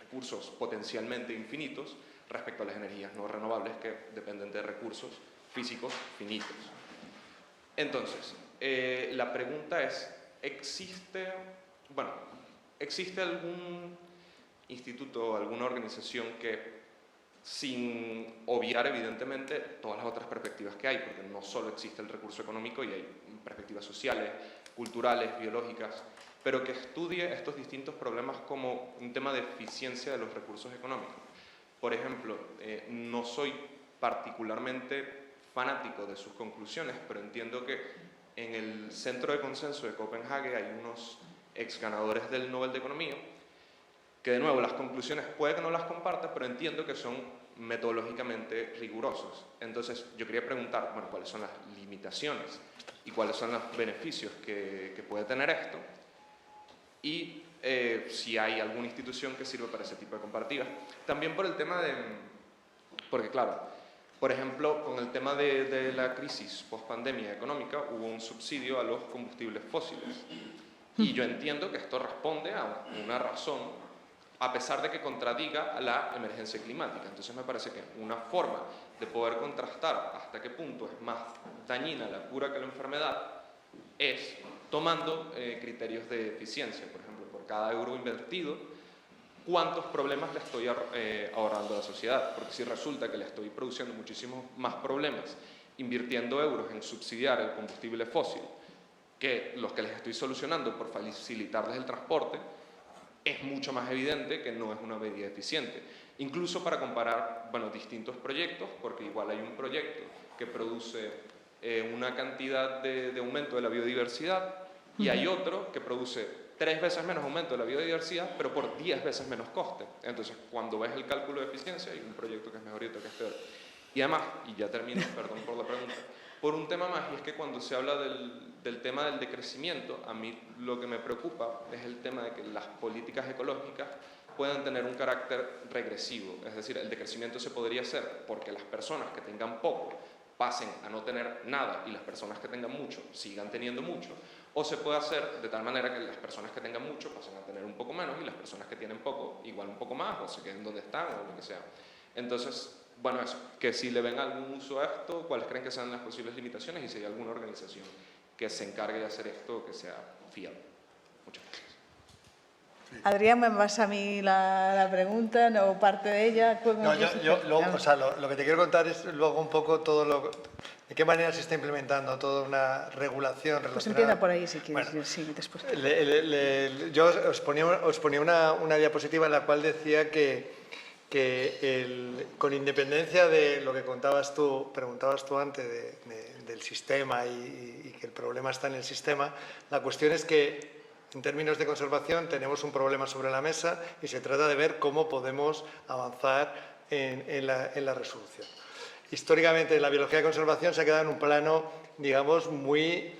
recursos potencialmente infinitos, respecto a las energías no renovables, que dependen de recursos físicos finitos. Entonces, la pregunta es, ¿existe algún instituto o alguna organización que, sin obviar evidentemente todas las otras perspectivas que hay, porque no solo existe el recurso económico y hay perspectivas sociales, culturales, biológicas, pero que estudie estos distintos problemas como un tema de eficiencia de los recursos económicos? Por ejemplo, no soy particularmente fanático de sus conclusiones, pero entiendo que en el Centro de Consenso de Copenhague hay unos ex ganadores del Nobel de Economía que, de nuevo, las conclusiones puede que no las comparta, pero entiendo que son metodológicamente rigurosos. Entonces, yo quería preguntar, bueno, cuáles son las limitaciones y cuáles son los beneficios que puede tener esto, y si hay alguna institución que sirva para ese tipo de comparativas. También por el tema porque claro, por ejemplo, con el tema de la crisis post-pandemia económica, hubo un subsidio a los combustibles fósiles. Y yo entiendo que esto responde a una razón, a pesar de que contradiga a la emergencia climática. Entonces me parece que una forma de poder contrastar hasta qué punto es más dañina la cura que la enfermedad es tomando criterios de eficiencia. Por ejemplo, por cada euro invertido, ¿cuántos problemas le estoy ahorrando a la sociedad? Porque si resulta que le estoy produciendo muchísimos más problemas invirtiendo euros en subsidiar el combustible fósil que los que les estoy solucionando por facilitarles el transporte, es mucho más evidente que no es una medida eficiente. Incluso para comparar, bueno, distintos proyectos, porque igual hay un proyecto que produce una cantidad de aumento de la biodiversidad y hay otro que produce 3 veces menos aumento de la biodiversidad, pero por 10 veces menos coste. Entonces, cuando ves el cálculo de eficiencia, hay un proyecto que es mejor y otro que es peor. Y además, y ya termino, perdón por la pregunta, por un tema más, y es que cuando se habla del tema del decrecimiento, a mí lo que me preocupa es el tema de que las políticas ecológicas puedan tener un carácter regresivo. Es decir, el decrecimiento se podría hacer porque las personas que tengan poco pasen a no tener nada y las personas que tengan mucho sigan teniendo mucho, o se puede hacer de tal manera que las personas que tengan mucho pasen a tener un poco menos y las personas que tienen poco igual un poco más, o se queden donde están o lo que sea. Entonces, bueno, eso, que si le ven algún uso a esto, cuáles creen que sean las posibles limitaciones y si hay alguna organización que se encargue de hacer esto que sea fiable. Muchas gracias. Adrián, me vas a mí la pregunta, no parte de ella. No, yo luego, o sea, lo que te quiero contar es luego un poco de qué manera se está implementando toda una regulación relacionada. Pues empieza por ahí si quieres, Bueno, sí, después. Yo os ponía una diapositiva en la cual decía que con independencia de lo que preguntabas tú antes del sistema y que el problema está en el sistema, la cuestión es que en términos de conservación tenemos un problema sobre la mesa y se trata de ver cómo podemos avanzar en la resolución. Históricamente la biología de conservación se ha quedado en un plano, digamos, muy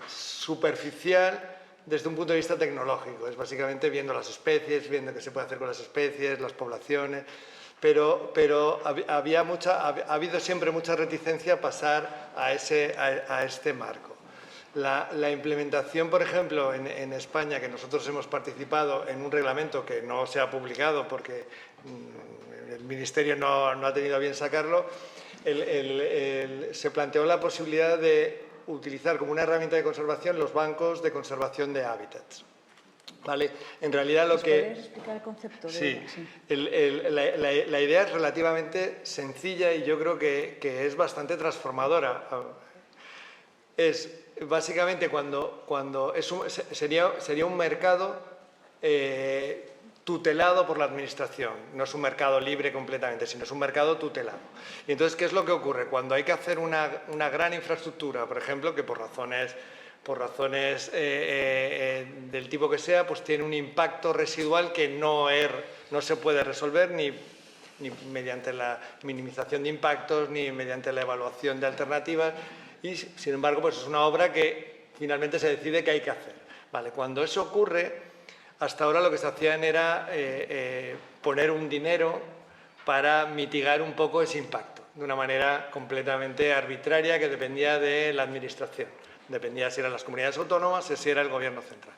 superficial desde un punto de vista tecnológico. Es básicamente viendo las especies, viendo qué se puede hacer con las especies, las poblaciones, pero ha habido siempre mucha reticencia a pasar a este marco. La implementación, por ejemplo, en España, que nosotros hemos participado en un reglamento que no se ha publicado porque el Ministerio no ha tenido a bien sacarlo, se planteó la posibilidad de utilizar como una herramienta de conservación los bancos de conservación de hábitats. ¿Vale? En realidad lo que... ¿Puedes explicar el concepto? Sí, la idea es relativamente sencilla y yo creo que es bastante transformadora. Es básicamente sería un mercado tutelado por la administración. No es un mercado libre completamente, sino es un mercado tutelado. Y entonces, ¿qué es lo que ocurre? Cuando hay que hacer una gran infraestructura, por ejemplo, que por razones del tipo que sea, pues tiene un impacto residual que no se puede resolver ni mediante la minimización de impactos, ni mediante la evaluación de alternativas, y sin embargo pues es una obra que finalmente se decide que hay que hacer. Vale, cuando eso ocurre, hasta ahora lo que se hacían era poner un dinero para mitigar un poco ese impacto, de una manera completamente arbitraria que dependía de la administración. Dependía si eran las comunidades autónomas o si era el Gobierno central.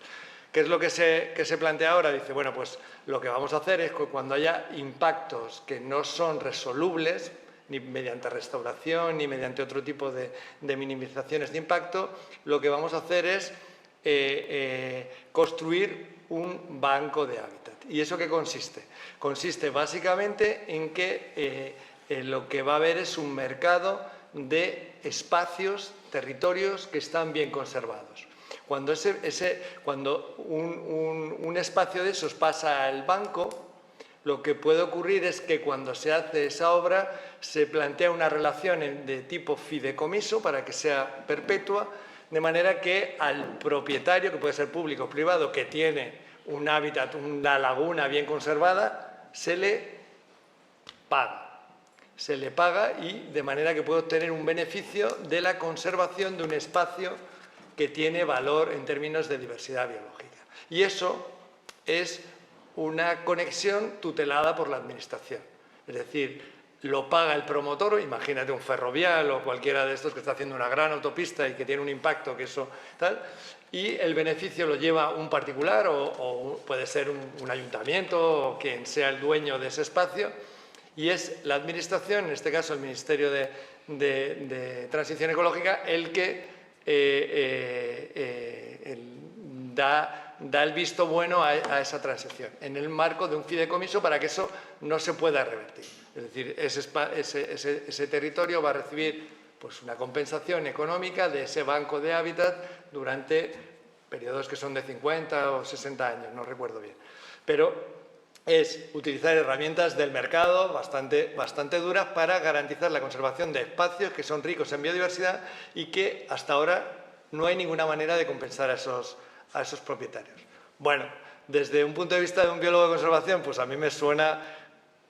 ¿Qué es lo que se plantea ahora? Dice, bueno, pues lo que vamos a hacer es que cuando haya impactos que no son resolubles, ni mediante restauración, ni mediante otro tipo de minimizaciones de impacto, lo que vamos a hacer es construir un banco de hábitat. ¿Y eso qué consiste? Consiste básicamente en que lo que va a haber es un mercado de espacios, territorios que están bien conservados. Cuando un espacio de esos pasa al banco, lo que puede ocurrir es que cuando se hace esa obra se plantea una relación de tipo fideicomiso para que sea perpetua, de manera que al propietario, que puede ser público o privado, que tiene un hábitat, una laguna bien conservada, se le paga. Se le paga y de manera que puede obtener un beneficio de la conservación de un espacio que tiene valor en términos de diversidad biológica. Y eso es una conexión tutelada por la Administración. Es decir, lo paga el promotor, imagínate un ferrovial o cualquiera de estos que está haciendo una gran autopista y que tiene un impacto que eso tal, y el beneficio lo lleva un particular o puede ser un ayuntamiento o quien sea el dueño de ese espacio, y es la Administración, en este caso el Ministerio de Transición Ecológica, el que da el visto bueno a esa transición, en el marco de un fideicomiso para que eso no se pueda revertir. Es decir, ese territorio va a recibir pues, una compensación económica de ese banco de hábitat durante periodos que son de 50 o 60 años, no recuerdo bien. Pero es utilizar herramientas del mercado bastante duras para garantizar la conservación de espacios que son ricos en biodiversidad y que hasta ahora no hay ninguna manera de compensar a esos propietarios. Bueno, desde un punto de vista de un biólogo de conservación, pues a mí me suena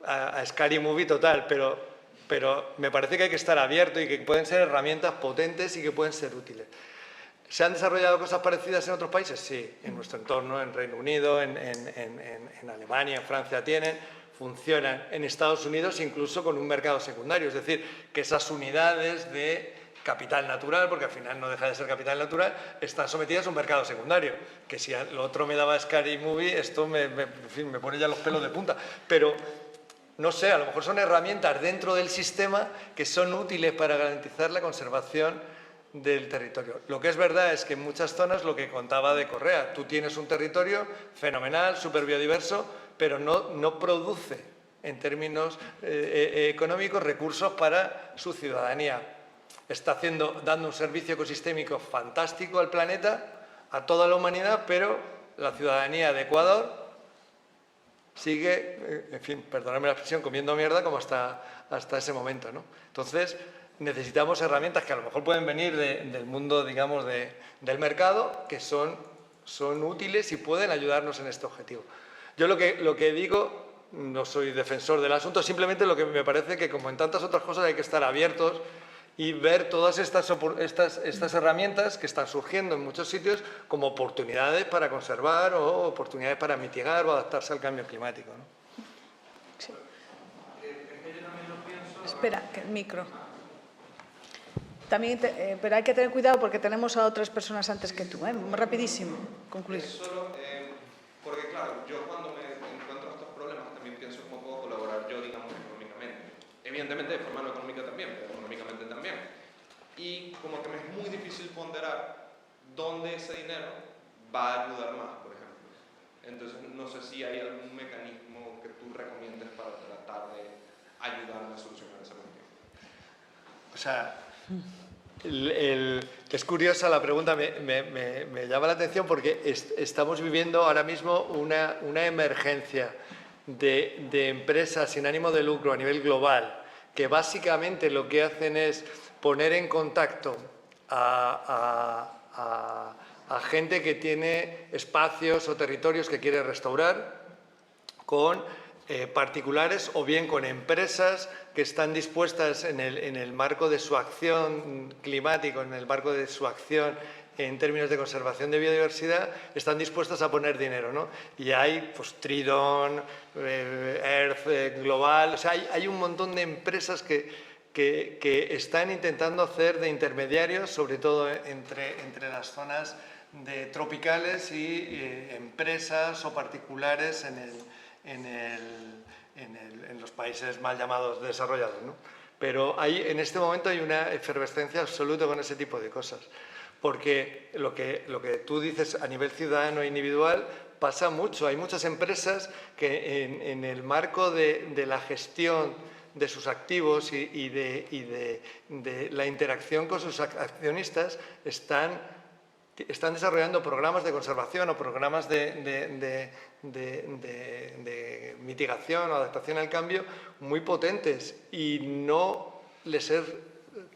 a Scary Movie total, pero me parece que hay que estar abierto y que pueden ser herramientas potentes y que pueden ser útiles. ¿Se han desarrollado cosas parecidas en otros países? Sí, en nuestro entorno, en Reino Unido, en Alemania, en Francia funcionan. En Estados Unidos incluso con un mercado secundario, es decir, que esas unidades de capital natural, porque al final no deja de ser capital natural, están sometidas a un mercado secundario. Que si lo otro me daba Scary Movie, esto en fin, me pone ya los pelos de punta. Pero, no sé, a lo mejor son herramientas dentro del sistema que son útiles para garantizar la conservación del territorio. Lo que es verdad es que en muchas zonas, lo que contaba de Correa, tú tienes un territorio fenomenal, súper biodiverso, pero no produce en términos económicos recursos para su ciudadanía. Está dando un servicio ecosistémico fantástico al planeta, a toda la humanidad, pero la ciudadanía de Ecuador sigue, en fin, perdóname la expresión, comiendo mierda como hasta ese momento, ¿no? Entonces, necesitamos herramientas que a lo mejor pueden venir del mundo, digamos, del mercado, que son útiles y pueden ayudarnos en este objetivo. Yo lo que digo, no soy defensor del asunto, simplemente lo que me parece que, como en tantas otras cosas, hay que estar abiertos y ver todas estas herramientas que están surgiendo en muchos sitios como oportunidades para conservar o oportunidades para mitigar o adaptarse al cambio climático, ¿no? Sí. Espera, que el micro. También, pero hay que tener cuidado porque tenemos a otras personas antes que tú. Rapidísimo, concluir. Solo, porque claro, yo cuando me encuentro estos problemas también pienso cómo puedo colaborar yo, digamos, económicamente. Evidentemente de forma no económica también, pero económicamente también. Y como que me es muy difícil ponderar dónde ese dinero va a ayudar más, por ejemplo. Entonces, no sé si hay algún mecanismo que tú recomiendes para tratar de ayudarme a solucionar esa cuestión. O sea, es curiosa la pregunta, me llama la atención porque estamos viviendo ahora mismo una emergencia de empresas sin ánimo de lucro a nivel global, que básicamente lo que hacen es poner en contacto a gente que tiene espacios o territorios que quiere restaurar con particulares o bien con empresas que están dispuestas en el marco de su acción climática, en el marco de su acción en términos de conservación de biodiversidad, están dispuestas a poner dinero, ¿no? Y hay, pues, Tridon, Earth Global, o sea, hay un montón de empresas que están intentando hacer de intermediarios, sobre todo entre las zonas tropicales y empresas o particulares en los países mal llamados desarrollados, ¿no? Pero en este momento hay una efervescencia absoluta con ese tipo de cosas, porque lo que tú dices a nivel ciudadano e individual pasa mucho. Hay muchas empresas que en el marco de la gestión de sus activos y de la interacción con sus accionistas están desarrollando programas de conservación o programas de mitigación o adaptación al cambio muy potentes, y no les es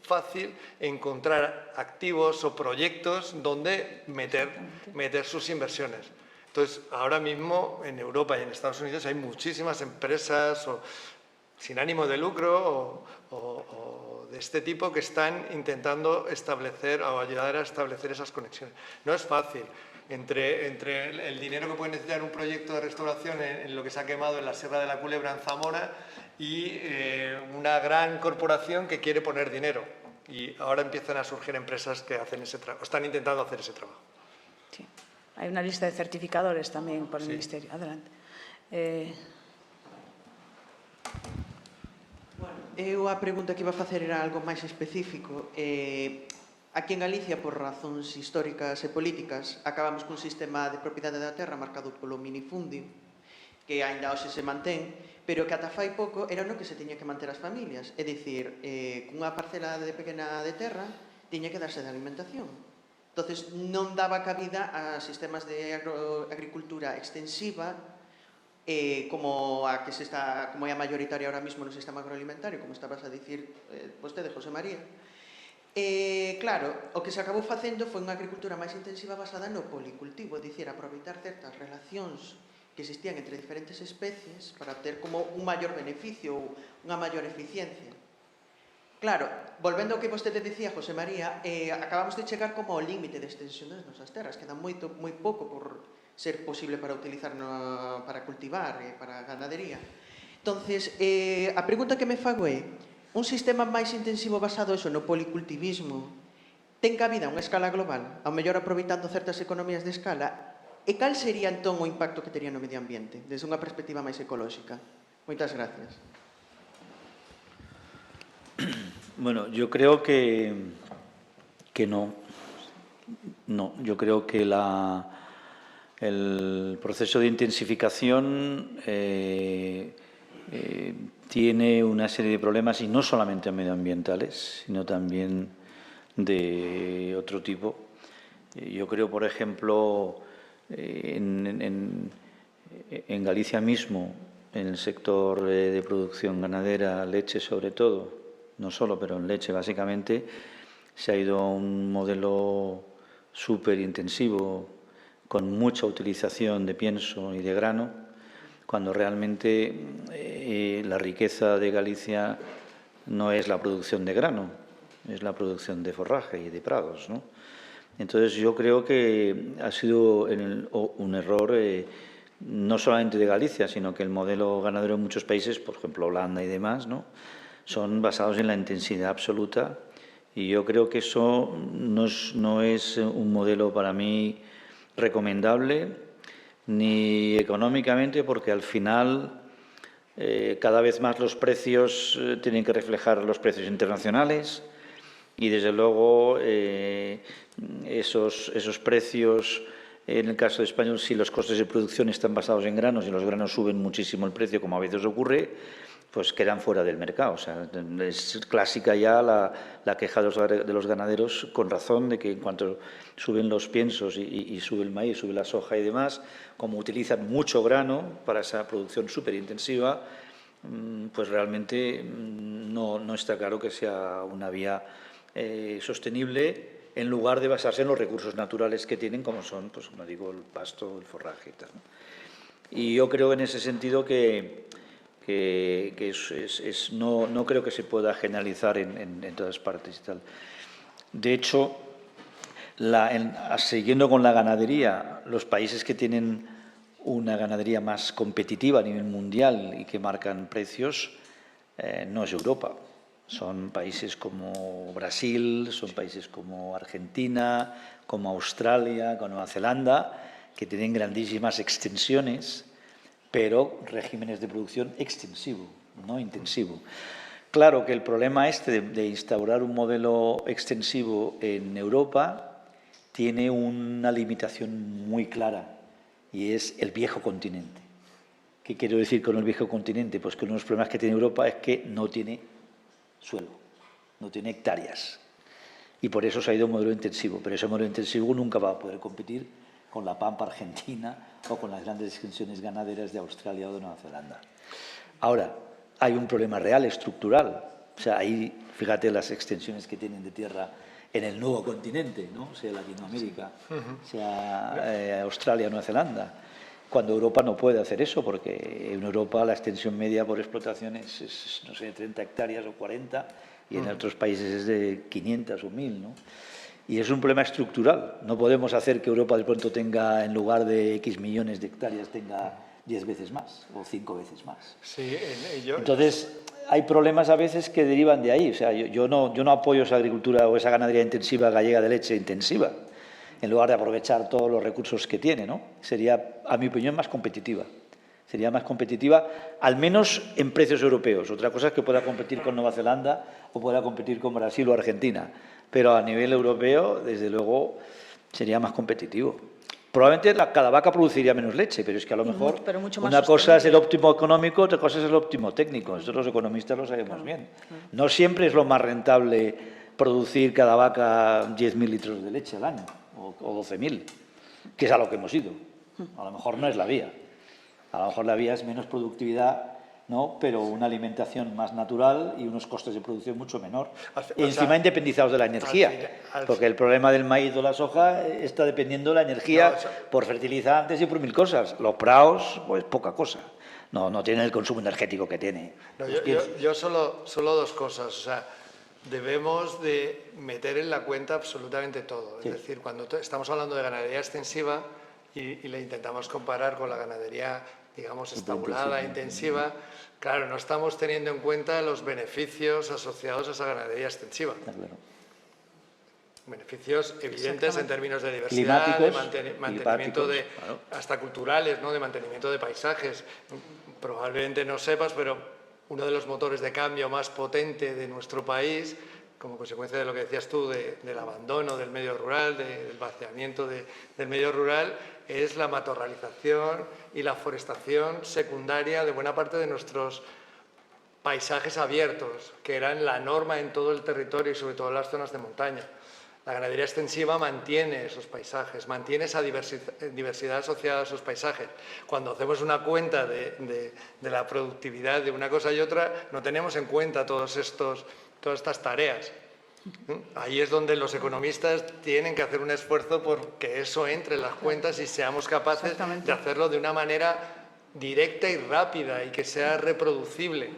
fácil encontrar activos o proyectos donde meter sus inversiones. Entonces, ahora mismo en Europa y en Estados Unidos hay muchísimas empresas sin ánimo de lucro o de este tipo que están intentando establecer o ayudar a establecer esas conexiones. No es fácil. Entre el dinero que puede necesitar un proyecto de restauración en lo que se ha quemado en la Sierra de la Culebra, en Zamora, y una gran corporación que quiere poner dinero. Y ahora empiezan a surgir empresas que hacen ese trabajo, están intentando hacer ese trabajo. Sí. Hay una lista de certificadores también por el Ministerio. Adelante. Eu a pregunta que iba a facer era algo máis específico. Aquí en Galicia, por razóns históricas e políticas, acabamos cun sistema de propiedade da terra marcado polo minifundio, que aínda hoxe se mantén, pero que ata fai pouco era no que se tiña que manter as familias. É dicir, cunha parcela pequena de terra tiña que darse de alimentación. Entonces, non daba cabida a sistemas de agricultura extensiva como é a mayoritaria ahora mismo no sistema agroalimentario, como estabas a dicir vostede, José María. Claro, o que se acabou facendo foi unha agricultura máis intensiva basada no policultivo, é dicir, aproveitar certas relacións que existían entre diferentes especies para ter como un maior beneficio ou unha maior eficiencia. Claro, volvendo ao que vostede dicía, José María, acabamos de chegar como ao límite de extensión das nosas terras, queda moi pouco por ser posible para utilizar para cultivar e para a ganadería. Entonces, a pregunta que me fago é, un sistema máis intensivo basado no policultivismo ten cabida a unha escala global, ao mellor aproveitando certas economías de escala, e cal sería entón o impacto que tería no medio ambiente, desde unha perspectiva máis ecolóxica? Moitas gracias. Bueno, yo creo que no. No, yo creo que el proceso de intensificación tiene una serie de problemas, y no solamente medioambientales, sino también de otro tipo. Yo creo, por ejemplo, en Galicia mismo, en el sector de producción ganadera, leche sobre todo, no solo, pero en leche básicamente, se ha ido a un modelo súper intensivo, con mucha utilización de pienso y de grano, cuando realmente la riqueza de Galicia no es la producción de grano, es la producción de forraje y de prados, ¿no? Entonces yo creo que ha sido un error no solamente de Galicia, sino que el modelo ganadero en muchos países, por ejemplo Holanda y demás, ¿no?, son basados en la intensidad absoluta Y yo creo que eso no es un modelo para mí recomendable, ni económicamente, porque al final cada vez más los precios tienen que reflejar los precios internacionales y, desde luego, esos precios, en el caso de España, si los costes de producción están basados en granos y los granos suben muchísimo el precio, como a veces ocurre, pues quedan fuera del mercado. O sea, es clásica ya la queja de los ganaderos, con razón, de que en cuanto suben los piensos y sube el maíz, sube la soja y demás, como utilizan mucho grano para esa producción súper intensiva, pues realmente no está claro que sea una vía sostenible, en lugar de basarse en los recursos naturales que tienen, como son, pues como digo, el pasto, el forraje y tal. Y yo creo en ese sentido que no creo que se pueda generalizar en todas partes y tal. De hecho, siguiendo con la ganadería, los países que tienen una ganadería más competitiva a nivel mundial y que marcan precios, no es Europa. Son países como Brasil, son países como Argentina, como Australia, como Nueva Zelanda, que tienen grandísimas extensiones, pero regímenes de producción extensivo, no intensivo. Claro que el problema de instaurar un modelo extensivo en Europa tiene una limitación muy clara, y es el viejo continente. ¿Qué quiero decir con el viejo continente? Pues que uno de los problemas que tiene Europa es que no tiene suelo, no tiene hectáreas. Y por eso se ha ido a un modelo intensivo. Pero ese modelo intensivo nunca va a poder competir con la pampa argentina o con las grandes extensiones ganaderas de Australia o de Nueva Zelanda. Ahora, hay un problema real, estructural. O sea, ahí, fíjate las extensiones que tienen de tierra en el nuevo continente, ¿no? Sea Latinoamérica, sea Australia, Nueva Zelanda. Cuando Europa no puede hacer eso, porque en Europa la extensión media por explotación es no sé, 30 hectáreas o 40, y en otros países es de 500 o 1000, ¿no? Y es un problema estructural. No podemos hacer que Europa de pronto tenga, en lugar de X millones de hectáreas, tenga 10 veces más o 5 veces más. Sí, Entonces, hay problemas a veces que derivan de ahí. O sea, yo no apoyo esa agricultura o esa ganadería intensiva gallega de leche intensiva, en lugar de aprovechar todos los recursos que tiene, ¿no? Sería, a mi opinión, más competitiva. Sería más competitiva, al menos en precios europeos. Otra cosa es que pueda competir con Nueva Zelanda o pueda competir con Brasil o Argentina. Pero a nivel europeo, desde luego, sería más competitivo. Probablemente cada vaca produciría menos leche, pero es que a lo mejor una cosa es el óptimo económico, otra cosa es el óptimo técnico. Nosotros los economistas lo sabemos bien. No siempre es lo más rentable producir cada vaca 10.000 litros de leche al año o 12.000, que es a lo que hemos ido. A lo mejor no es la vía. A lo mejor la vía es menos productividad, ¿no? Pero una alimentación más natural y unos costes de producción mucho menor. Y encima independizados de la energía, porque el problema del maíz o la soja está dependiendo de la energía por fertilizantes y por mil cosas. Los praos, pues poca cosa. No tienen el consumo energético que tiene. No, yo solo dos cosas. O sea, debemos de meter en la cuenta absolutamente todo. Es decir, cuando estamos hablando de ganadería extensiva y la intentamos comparar con la ganadería, digamos, estabulada, intensiva, claro, no estamos teniendo en cuenta los beneficios asociados a esa ganadería extensiva. Beneficios evidentes en términos de diversidad, de mantenimiento hasta culturales, ¿no? De mantenimiento de paisajes. Probablemente no sepas, pero uno de los motores de cambio más potente de nuestro país, como consecuencia de lo que decías tú, del abandono del medio rural, del vaciamiento del medio rural, es la matorralización y la forestación secundaria de buena parte de nuestros paisajes abiertos, que eran la norma en todo el territorio y sobre todo en las zonas de montaña. La ganadería extensiva mantiene esos paisajes, mantiene esa diversidad asociada a esos paisajes. Cuando hacemos una cuenta de la productividad de una cosa y otra, no tenemos en cuenta todas estas tareas. Ahí es donde los economistas tienen que hacer un esfuerzo por que eso entre en las cuentas y seamos capaces de hacerlo de una manera directa y rápida y que sea reproducible.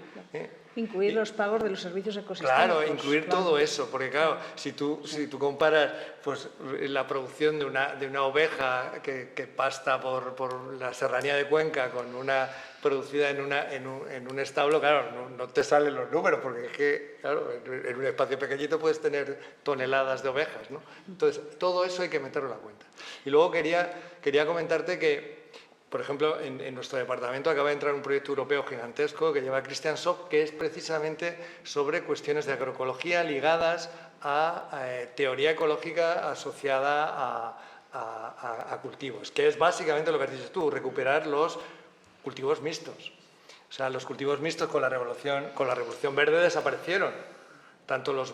Incluir los pagos de los servicios ecosistémicos. Claro, incluir todo eso, porque claro, si tú comparas pues, la producción de una oveja que pasta por la serranía de Cuenca con una producida en un establo, claro, no te salen los números, porque es que, claro, en un espacio pequeñito puedes tener toneladas de ovejas, ¿no? Entonces, todo eso hay que meterlo en la cuenta. Y luego quería comentarte que, por ejemplo, en nuestro departamento acaba de entrar un proyecto europeo gigantesco que lleva Christian Sock, que es precisamente sobre cuestiones de agroecología ligadas a teoría ecológica asociada a cultivos, que es básicamente lo que has dicho tú, recuperar los cultivos mixtos. O sea, los cultivos mixtos con la Revolución Verde desaparecieron. Tanto los,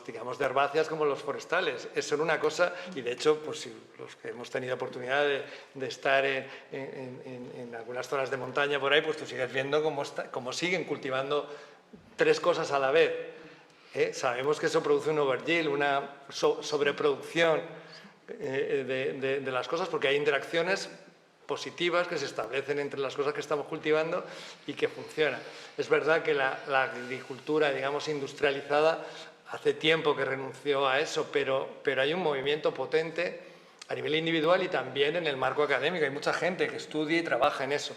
digamos, de herbáceas como los forestales. Eso era una cosa, y de hecho, pues si los que hemos tenido oportunidad de estar en algunas zonas de montaña por ahí, pues tú sigues viendo cómo siguen cultivando 3 cosas a la vez. Sabemos que eso produce un overyield, una sobreproducción de las cosas, porque hay interacciones positivas que se establecen entre las cosas que estamos cultivando y que funcionan. Es verdad que la agricultura, digamos, industrializada, hace tiempo que renunció a eso, pero hay un movimiento potente a nivel individual y también en el marco académico. Hay mucha gente que estudia y trabaja en eso.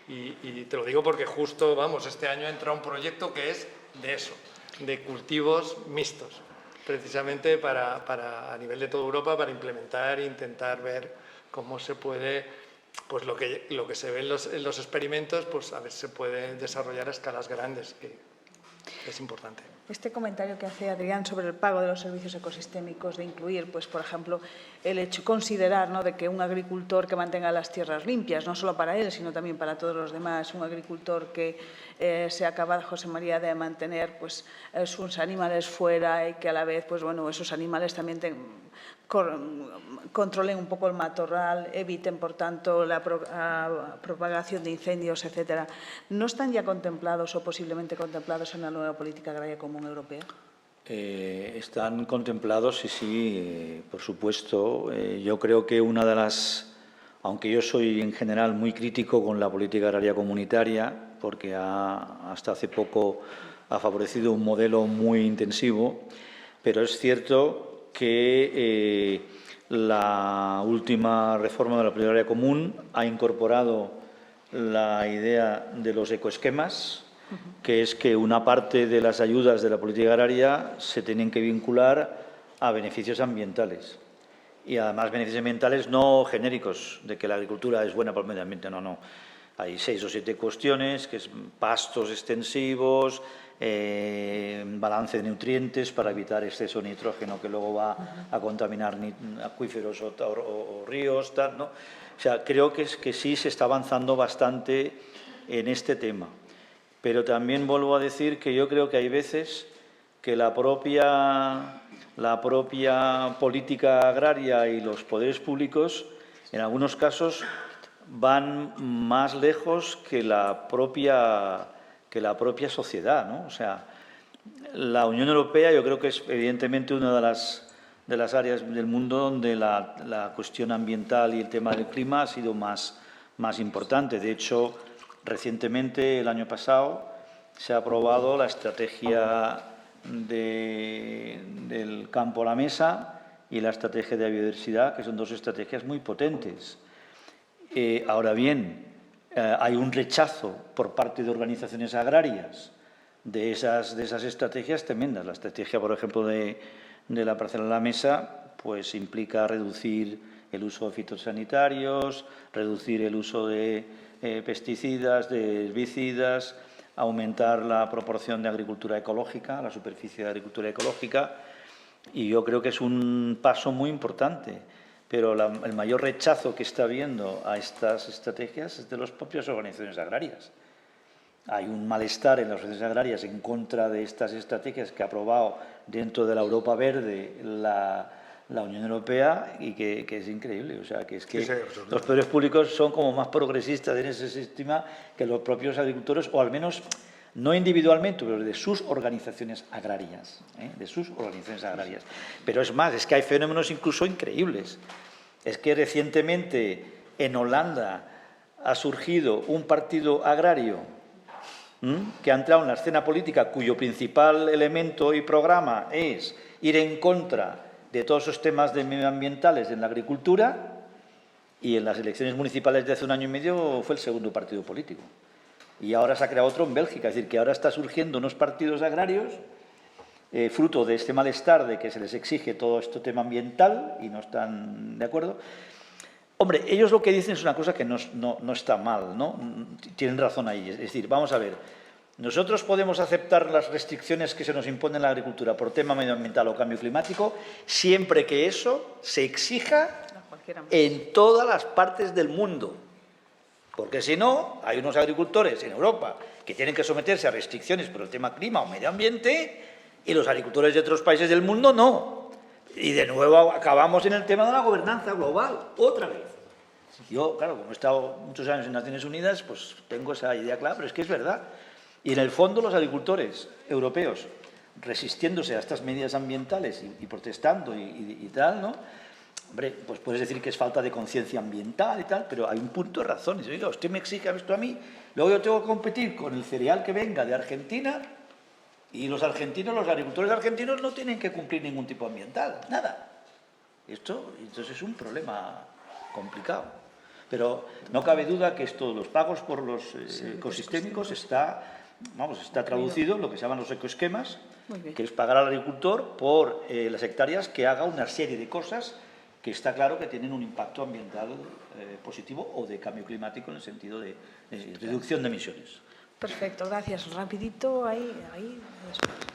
Y te lo digo porque justo, vamos, este año entra un proyecto que es de eso, de cultivos mixtos, precisamente a nivel de toda Europa, para implementar e intentar ver cómo se puede, pues lo que se ve en los experimentos, pues a ver si se puede desarrollar a escalas grandes, que es importante. Este comentario que hace Adrián sobre el pago de los servicios ecosistémicos, de incluir, pues, por ejemplo, el hecho, considerar, ¿no?, de que un agricultor que mantenga las tierras limpias, no solo para él, sino también para todos los demás, un agricultor que sea capaz, José María, de mantener, pues, sus animales fuera y que a la vez, pues, bueno, esos animales también controlen un poco el matorral, eviten, por tanto, la propagación de incendios, etcétera. ¿No están ya contemplados o posiblemente contemplados en la nueva política agraria común europea? Están contemplados, sí, por supuesto. Yo creo que una de las, aunque yo soy en general muy crítico con la política agraria comunitaria, porque hasta hace poco ha favorecido un modelo muy intensivo, pero es cierto que la última reforma de la política agraria común ha incorporado la idea de los ecoesquemas, que es que una parte de las ayudas de la política agraria se tienen que vincular a beneficios ambientales. Y además beneficios ambientales no genéricos, de que la agricultura es buena para el medio ambiente, no. Hay 6 o 7 cuestiones, que es pastos extensivos, balance de nutrientes para evitar exceso de nitrógeno que luego va a contaminar acuíferos o ríos, tal, ¿no? O sea, creo que sí se está avanzando bastante en este tema. Pero también vuelvo a decir que yo creo que hay veces que la propia política agraria y los poderes públicos, en algunos casos, van más lejos que la propia sociedad, ¿no? O sea, la Unión Europea yo creo que es evidentemente una de las áreas del mundo donde la cuestión ambiental y el tema del clima ha sido más importante. De hecho, recientemente, el año pasado, se ha aprobado la estrategia del campo a la mesa y la estrategia de biodiversidad, que son 2 estrategias muy potentes. Ahora bien, hay un rechazo por parte de organizaciones agrarias de esas estrategias tremendas. La estrategia, por ejemplo, de la parcela a la mesa, pues implica reducir el uso de fitosanitarios, reducir el uso de pesticidas, de herbicidas, aumentar la proporción de agricultura ecológica, la superficie de agricultura ecológica, y yo creo que es un paso muy importante. Pero el mayor rechazo que está habiendo a estas estrategias es de las propias organizaciones agrarias. Hay un malestar en las organizaciones agrarias en contra de estas estrategias que ha aprobado dentro de la Europa Verde la Unión Europea y que es increíble. O sea, que es que los poderes públicos son como más progresistas en ese sistema que los propios agricultores, o al menos no individualmente, pero de sus organizaciones agrarias. De sus organizaciones agrarias. Pero es más, es que hay fenómenos incluso increíbles. Es que recientemente en Holanda ha surgido un partido agrario que ha entrado en la escena política cuyo principal elemento y programa es ir en contra de todos esos temas medioambientales en la agricultura, y en las elecciones municipales de hace un año y medio fue el segundo partido político. Y ahora se ha creado otro en Bélgica, es decir, que ahora está surgiendo unos partidos agrarios fruto de este malestar de que se les exige todo este tema ambiental y no están de acuerdo. Hombre, ellos lo que dicen es una cosa que no está mal, ¿no? Tienen razón ahí. Es decir, vamos a ver, nosotros podemos aceptar las restricciones que se nos imponen en la agricultura por tema medioambiental o cambio climático siempre que eso se exija en todas las partes del mundo. Porque si no, hay unos agricultores en Europa que tienen que someterse a restricciones por el tema clima o medio ambiente y los agricultores de otros países del mundo no. Y de nuevo acabamos en el tema de la gobernanza global, otra vez. Yo, claro, como he estado muchos años en Naciones Unidas, pues tengo esa idea clara, pero es que es verdad. Y en el fondo los agricultores europeos, resistiéndose a estas medidas ambientales y protestando y tal, ¿no? Hombre, pues puedes decir que es falta de conciencia ambiental y tal, pero hay un punto de razón. Dice, oiga, usted me exige esto a mí, luego yo tengo que competir con el cereal que venga de Argentina y los agricultores argentinos no tienen que cumplir ningún tipo ambiental, nada. Esto, entonces, es un problema complicado. Pero no cabe duda que esto, los pagos por los ecosistémicos está traducido en lo que se llaman los ecoesquemas, que es pagar al agricultor por las hectáreas que haga una serie de cosas que está claro que tienen un impacto ambiental positivo o de cambio climático en el sentido de reducción de emisiones. Perfecto, gracias. Rapidito, aí.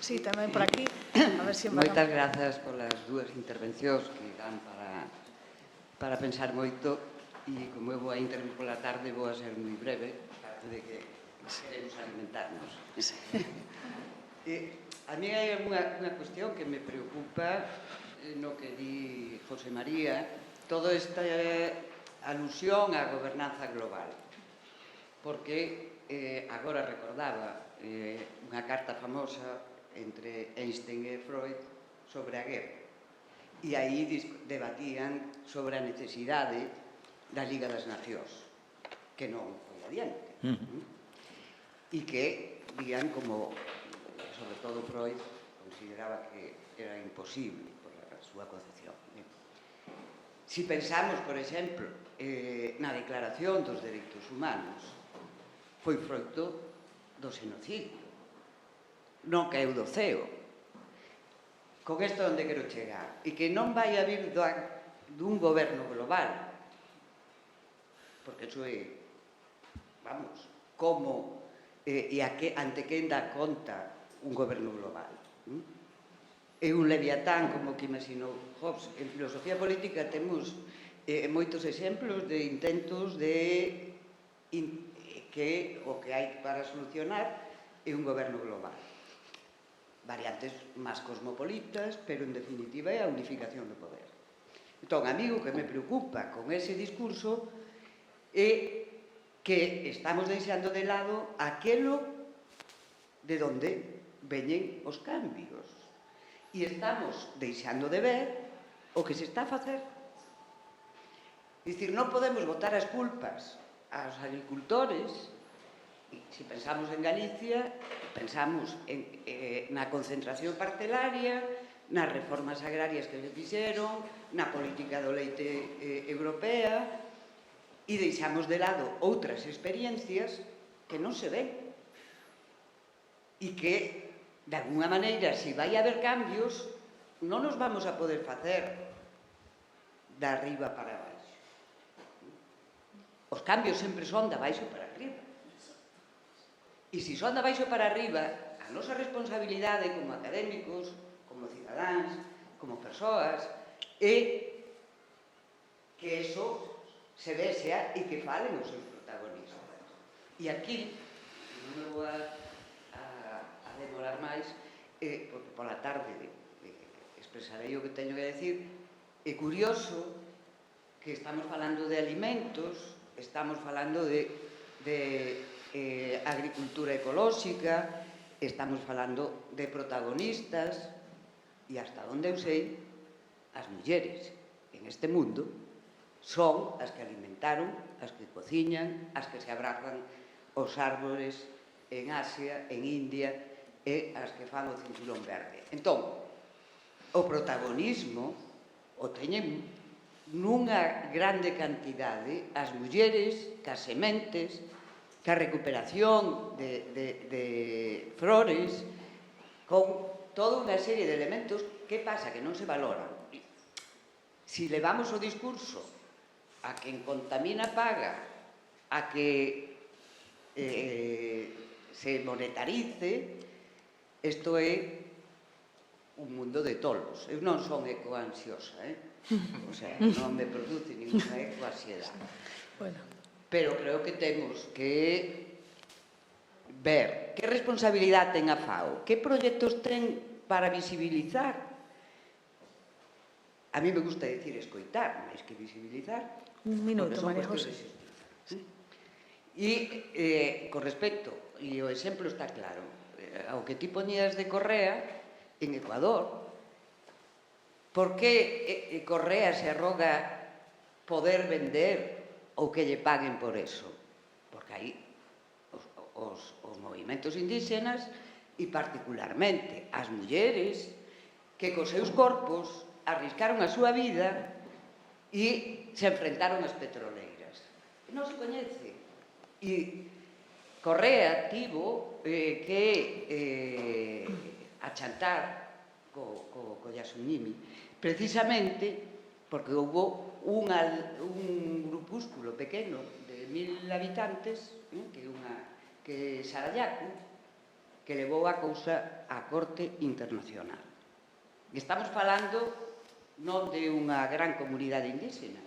Sí, tamén por aquí. A ver se Moitas grazas polas dúas intervencións que dan para pensar moito, e como eu vou a intervir pola tarde vou a ser moi breve, aparte de que queremos alimentarnos. A mí hai unha cuestión que me preocupa no que di José María, toda esta alusión á gobernanza global, porque agora recordaba unha carta famosa entre Einstein e Freud sobre a guerra, e aí debatían sobre a necesidade da Liga das Nacións, que non foi adiante, e que vían como, sobre todo Freud, consideraba que era imposible por a súa concepción. Si pensamos, por exemplo, na Declaración dos Dereitos Humanos, foi froito do xenocidio, non caeu do ceo. Con isto onde quero chegar? E que non vai a vir dun goberno global, porque iso é, vamos, como e ante quen dá conta un goberno global. É un leviatán, como que imaginou Hobbes. En filosofía política temos moitos exemplos de intentos de que o que hai para solucionar é un goberno global. Variantes máis cosmopolitas, pero en definitiva é a unificación do poder. Entón, a mí o que me preocupa con ese discurso é que estamos deixando de lado aquelo de onde veñen os cambios. E estamos deixando de ver o que se está a facer. É dicir, non podemos botar as culpas aos agricultores. Se pensamos en Galicia, pensamos na concentración parcelaria, nas reformas agrarias que se fixeron, na política do leite europea, e deixamos de lado outras experiencias que non se ven. E que, de alguna maneira, se vai haber cambios, non nos vamos a poder facer de arriba para abaixo. Os cambios sempre son de abaixo para arriba. E se son de abaixo para arriba, a nosa responsabilidade como académicos, como cidadáns, como persoas, é que eso se desea e que falen os seus protagonistas. E aquí, non me vou a demorar máis, porque pola tarde expresarei o que teño que decir, é curioso que estamos falando de alimentos, estamos falando de agricultura ecolóxica, estamos falando de protagonistas, e hasta onde eu sei, as mulleres en este mundo son as que alimentaron, as que cociñan, as que se abrazan os árbores en Asia, en India e as que fan o cinturón verde. Entón, o protagonismo o teñen nunha grande cantidade as mulleres, cas sementes, ca recuperación de flores, con toda unha serie de elementos. Que pasa? Que non se valoran. Si levamos o discurso a quen contamina paga, a que se monetarice, isto é un mundo de tolos. Eu non son ecoansiosa, o sea, non me produce ninguna ecoansiedade. Bueno. Pero creo que temos que ver que responsabilidade ten a FAO, que proxectos ten para visibilizar. A mí me gusta decir escoitar, máis que visibilizar. Un minuto, María José. E, con respecto, e o exemplo está claro, ao que ti poñías de Correa, en Ecuador, por que Correa se arroga poder vender ou que lle paguen por eso? Porque aí os movimentos indígenas e particularmente as mulleres que cos seus corpos arriscaron a súa vida e se enfrentaron ás petroleiras. Non se coñece. E Correa tivo que achantar co Yasumini precisamente porque houve un grupúsculo pequeno de 1000 habitantes que Sarayaku, que levou a cousa á Corte Internacional. E estamos falando non de unha gran comunidade indígena,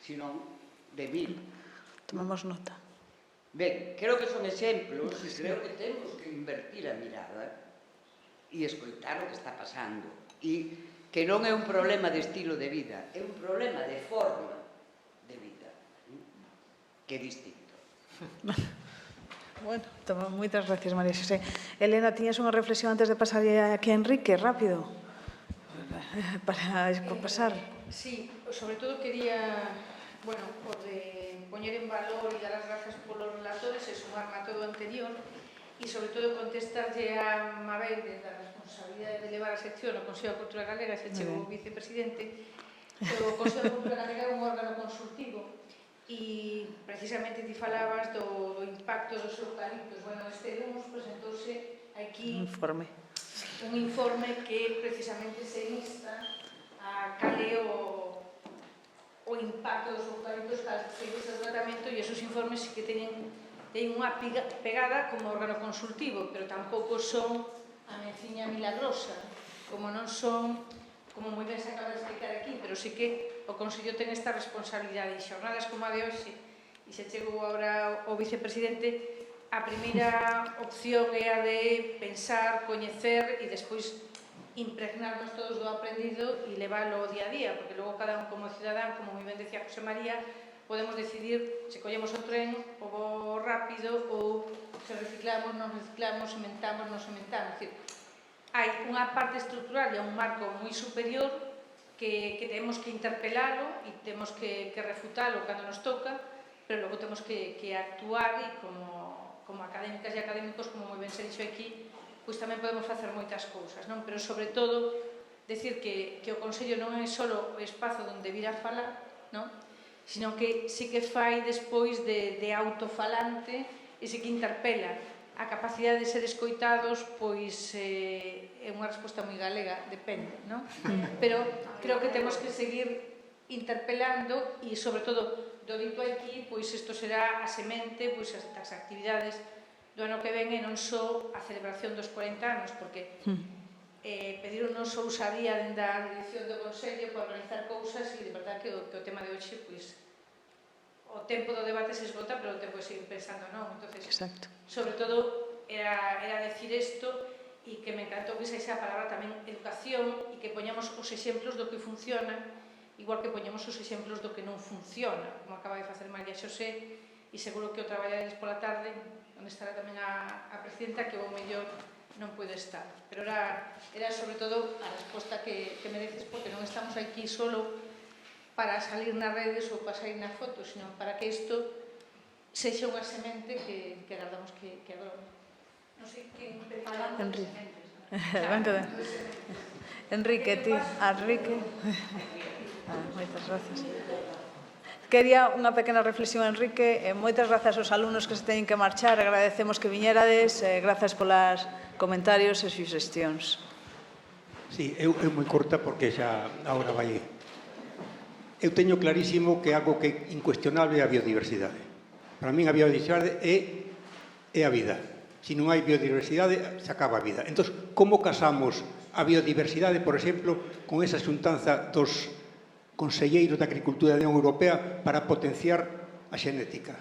sino de 1000. Tomamos nota. Ben, creo que son exemplos e creo que temos que invertir a mirada e escoitar o que está pasando. E que non é un problema de estilo de vida, é un problema de forma de vida, que é distinto. Bueno, moitas gracias, María Xosé. Elena, tiñas unha reflexión antes de pasar aquí a Enrique, rápido, para pasar. Sí, sobre todo quería, bueno, o de poñer en valor e dar as grazas polos relatores e sumarme a todo o anterior e sobre todo contestarlle a Mabel desde a responsabilidade de levar a sección ao Consello da Cultura Galega, se chegou o vicepresidente. O Consello da Cultura Galega é un órgano consultivo e precisamente ti falabas do impacto dos eucaliptos. Bueno, este lunes presentouse aquí un informe que precisamente se insta a cal é o impacto dos eucaliptos cal se usa o tratamento, e esos informes que teñen unha pegada como órgano consultivo, pero tampouco son a menciña milagrosa, como non son, como moi ben se acaba de explicar aquí, pero sí que o Consello ten esta responsabilidade. E xornadas como a de hoxe, e se chegou agora o vicepresidente, a primeira opción é a de pensar, coñecer e despois impregnarnos todos do aprendido e leválo ao día a día, porque logo cada un como cidadán, como moi ben decía José María, podemos decidir se collemos o tren, o voo rápido, ou se reciclamos, non reciclamos, sementamos, non sementamos. É dicir, hai unha parte estrutural e un marco moi superior que temos que interpelalo e temos que refutalo cando nos toca, pero logo temos que actuar e como académicas e académicos, como moi ben se dixo aquí, pois tamén podemos facer moitas cousas, non? Pero sobre todo, decir que o Consello non é só o espazo onde vir a falar, non? Sino que sí que fai despois de autofalante e sí que interpela. A capacidade de ser escoitados, pois é unha resposta moi galega, depende, non? Pero creo que temos que seguir interpelando e, sobre todo, do dito aquí, pois isto será a semente, pois as actividades do ano que ven e non só a celebración dos 40 anos, porque pediron-nos ousadía dende a dirección do Consello para organizar cousas e de verdad que o tema de hoxe, pois, o tempo do debate se esgota, pero o tempo de seguir pensando non. Entonces, sobre todo, era decir isto e que me encantou que xa a palabra tamén educación e que poñamos os exemplos do que funciona, igual que poñemos os exemplos do que non funciona, como acaba de facer María Xosé, e seguro que o traballaredes pola tarde, onde estará tamén a presidenta, que o mellor non pode estar. Pero era sobre todo a resposta que mereces, porque non estamos aquí solo para salir nas redes ou para salir na foto, sino para que isto sexa unha semente que agardamos que agrode. Non sei quen falando de Enrique. sementes. Enrique, ti. Enrique. Moitas gracias. Quería unha pequena reflexión, Enrique. Moitas grazas aos alumnos que se teñen que marchar. Agradecemos que viñerades. Grazas polas comentarios e suxestións. Sí, eu moi corta porque xa agora vai. Eu teño clarísimo que algo que é incuestionable é a biodiversidade. Para min a biodiversidade é a vida. Se non hai biodiversidade, se acaba a vida. Entón, como casamos a biodiversidade, por exemplo, con esa xuntanza dos conselleiros da Agricultura da Unión Europea para potenciar a xenética?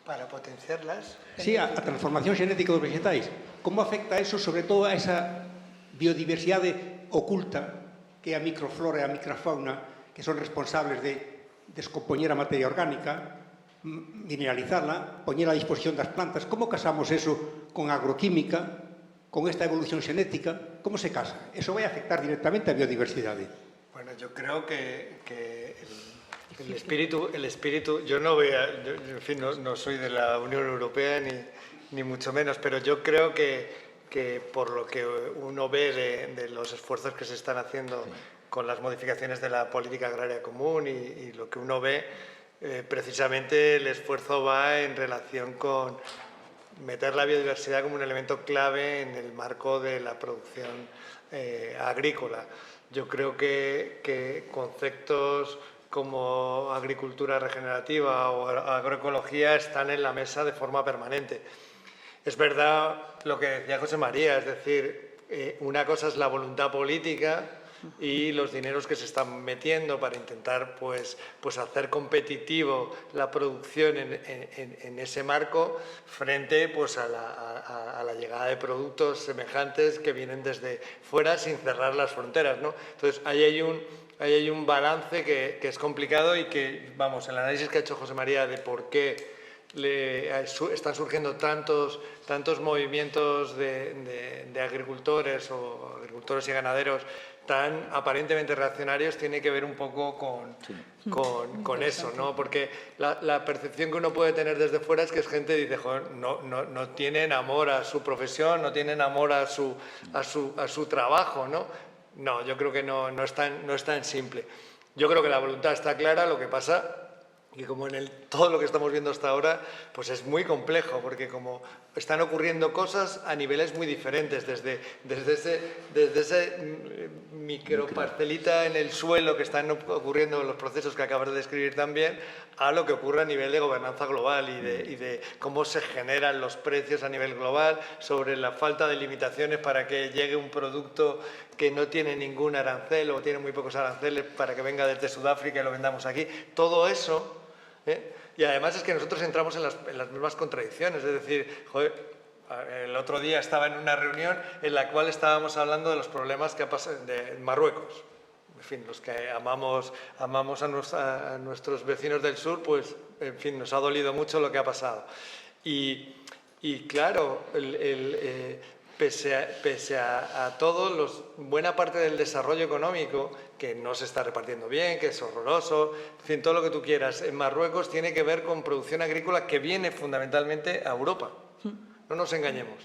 Para potenciarlas. Sí, a transformación xenética dos vegetais. Como afecta eso, sobre todo, a esa biodiversidade oculta que é a microflora e a microfauna, que son responsables de descompoñer a materia orgánica, mineralizarla, poñer a disposición das plantas. Como casamos eso con agroquímica, con esta evolución xenética? Como se casa? Eso vai afectar directamente a biodiversidade. Bueno, yo creo que el espíritu, yo no voy a, en fin, no soy de la Unión Europea ni mucho menos, pero yo creo que por lo que uno ve de los esfuerzos que se están haciendo con las modificaciones de la política agraria común y lo que uno ve, precisamente el esfuerzo va en relación con meter la biodiversidad como un elemento clave en el marco de la producción agrícola. Yo creo que conceptos como agricultura regenerativa o agroecología están en la mesa de forma permanente. Es verdad lo que decía José María, es decir, una cosa es la voluntad política y los dineros que se están metiendo para intentar pues hacer competitivo la producción en ese marco frente pues a la llegada de productos semejantes que vienen desde fuera sin cerrar las fronteras, ¿no? Entonces ahí hay un balance que es complicado y que, vamos, el análisis que ha hecho José María de por qué están surgiendo tantos movimientos de agricultores o agricultores y ganaderos tan aparentemente reaccionarios tiene que ver un poco con eso, ¿no? Porque la percepción que uno puede tener desde fuera es que es gente que dice, joder, no tienen amor a su profesión, no tienen amor a su trabajo, ¿no? No, yo creo que no es tan simple. Yo creo que la voluntad está clara, lo que pasa que como todo lo que estamos viendo hasta ahora, pues es muy complejo, porque como están ocurriendo cosas a niveles muy diferentes, desde ese microparcelita en el suelo que están ocurriendo los procesos que acabas de describir también, a lo que ocurre a nivel de gobernanza global y de cómo se generan los precios a nivel global, sobre la falta de limitaciones para que llegue un producto que no tiene ningún arancel o tiene muy pocos aranceles para que venga desde Sudáfrica y lo vendamos aquí. Todo eso, y además es que nosotros entramos en las mismas contradicciones, es decir, joder, el otro día estaba en una reunión en la cual estábamos hablando de los problemas que pasan en Marruecos. En fin, los que amamos a nuestros vecinos del sur, pues, en fin, nos ha dolido mucho lo que ha pasado. Y claro, pese a todo, buena parte del desarrollo económico, que no se está repartiendo bien, que es horroroso, en fin, todo lo que tú quieras, en Marruecos tiene que ver con producción agrícola que viene fundamentalmente a Europa. No nos engañemos.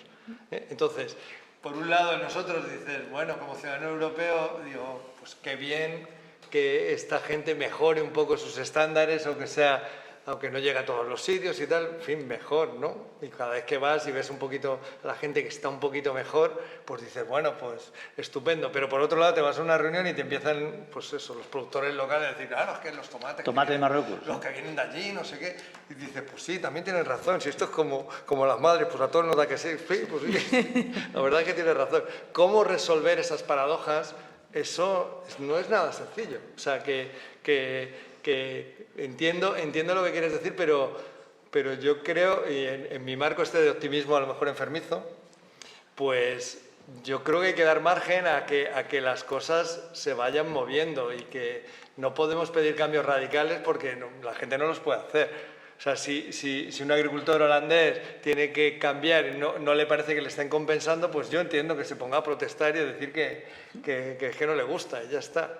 Entonces, por un lado nosotros dices, bueno, como ciudadano europeo, digo, pues qué bien que esta gente mejore un poco sus estándares, o que sea, aunque no llegue a todos los sitios y tal, en fin, mejor, ¿no? Y cada vez que vas y ves un poquito a la gente que está un poquito mejor, pues dices, bueno, pues estupendo. Pero por otro lado te vas a una reunión y te empiezan, pues eso, los productores locales a decir, claro, es que los tomates de Marruecos, los que vienen de allí, no sé qué. Y dices, pues sí, también tienes razón, si esto es como las madres, pues a todos nos da que sí, pues sí, la verdad es que tienes razón. ¿Cómo resolver esas paradojas? Eso no es nada sencillo. O sea, que entiendo lo que quieres decir, pero yo creo, y en mi marco de optimismo a lo mejor enfermizo, pues yo creo que hay que dar margen a que las cosas se vayan moviendo y que no podemos pedir cambios radicales porque la gente no los puede hacer. O sea, si un agricultor holandés tiene que cambiar y no le parece que le estén compensando, pues yo entiendo que se ponga a protestar y a decir que no le gusta y ya está.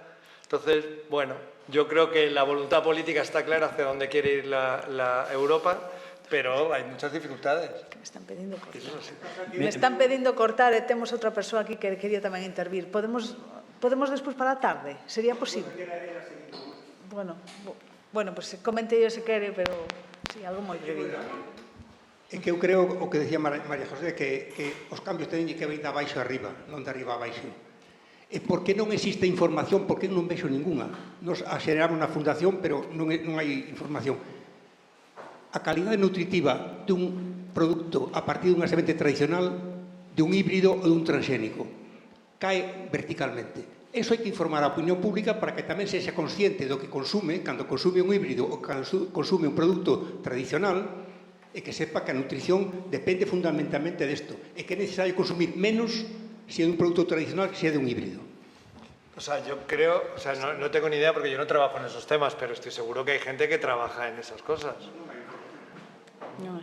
Entonces, bueno, yo creo que la voluntad política está clara hacia dónde quiere ir la Europa, pero hay muchas dificultades. Que me están pedindo cortar. Eso sí. Me están pedindo cortar e temos outra persoa aquí que quería tamén intervir. Podemos despois para a tarde? Sería posible? Bueno, pues comente yo se quere, pero sí, algo moi brevido. É que eu creo o que decía María José, que os cambios teñen que vir de abaixo a arriba, non de arriba a abaixo. E por que non existe información? Por que non vexo ninguna? Nos a xerar unha fundación, pero non hai información. A calidade nutritiva dun produto a partir dunha semente tradicional, dun híbrido ou dun transxénico, cae verticalmente. Eso hai que informar a opinión pública para que tamén sexa consciente do que consume, cando consume un híbrido ou cando consume un produto tradicional, e que sepa que a nutrición depende fundamentalmente desto, e que é necesario consumir menos se é un producto tradicional que se é de un híbrido. O sea, yo creo, o sea, no tengo ni idea porque yo no trabajo en esos temas, pero estoy seguro que hay gente que trabaja en esas cosas.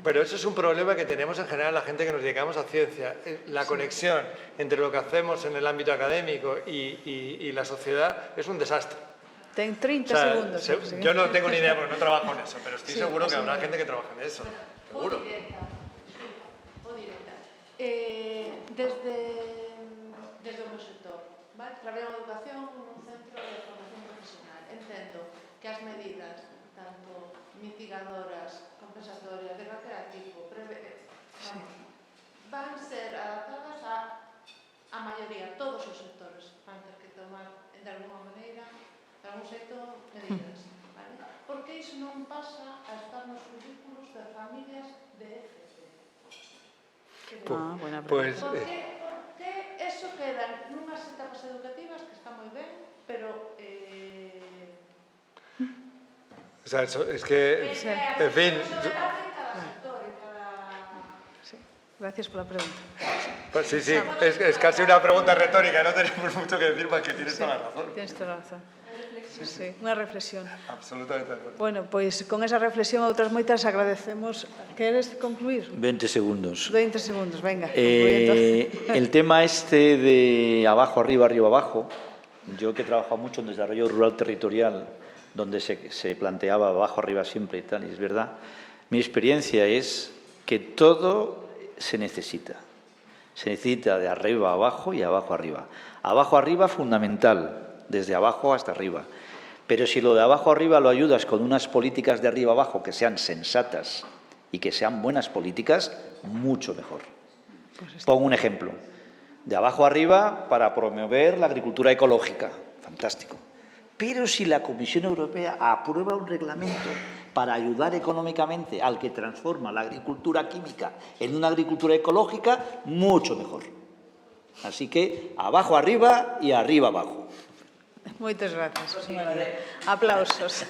Pero eso es un problema que tenemos en general la gente que nos dedicamos a ciencia. La conexión entre lo que hacemos en el ámbito académico y la sociedad es un desastre. Ten 30 O sea, segundos. yo no tengo ni idea porque no trabajo en eso, pero estoy seguro que habrá gente que trabaja en eso. Seguro. Desde o meu sector, vale? Traballo en educación nun centro de formación profesional. Entendo que as medidas, tanto mitigadoras, compensatorias, de calquera tipo, van ser adaptadas a maioría, todos os sectores van ter que tomar, de alguma maneira, de algún sector, medidas. Vale? Porque iso non pasa a estar nos currículos de familias de EFC. Buena Pues, Porque eso queda nunhas etapas educativas que está moi ben, pero o sea, es que, en fin, Gracias por la pregunta. pues sí, es casi una pregunta retórica, no tenemos mucho que decir más que tienes toda la razón. Tienes toda la razón. Sí, unha reflexión. Absolutamente de acuerdo. Bueno, pois con esa reflexión outras moitas agradecemos. Queres concluir? 20 segundos. 20 segundos, venga. concluye entonces. El tema este de abajo, arriba, arriba, abajo, yo que he trabajado mucho en desarrollo rural territorial, donde se planteaba abajo, arriba siempre y tal, y es verdad, mi experiencia es que todo se necesita. Se necesita de arriba a abajo y abajo a arriba. Abajo arriba fundamental, desde abajo hasta arriba. Pero si lo de abajo arriba lo ayudas con unas políticas de arriba abajo que sean sensatas y que sean buenas políticas, mucho mejor. Pongo un ejemplo. De abajo arriba para promover la agricultura ecológica. Fantástico. Pero si la Comisión Europea aprueba un reglamento para ayudar económicamente al que transforma la agricultura química en una agricultura ecológica, mucho mejor. Así que abajo arriba y arriba abajo. Moitas gracias. Aplausos.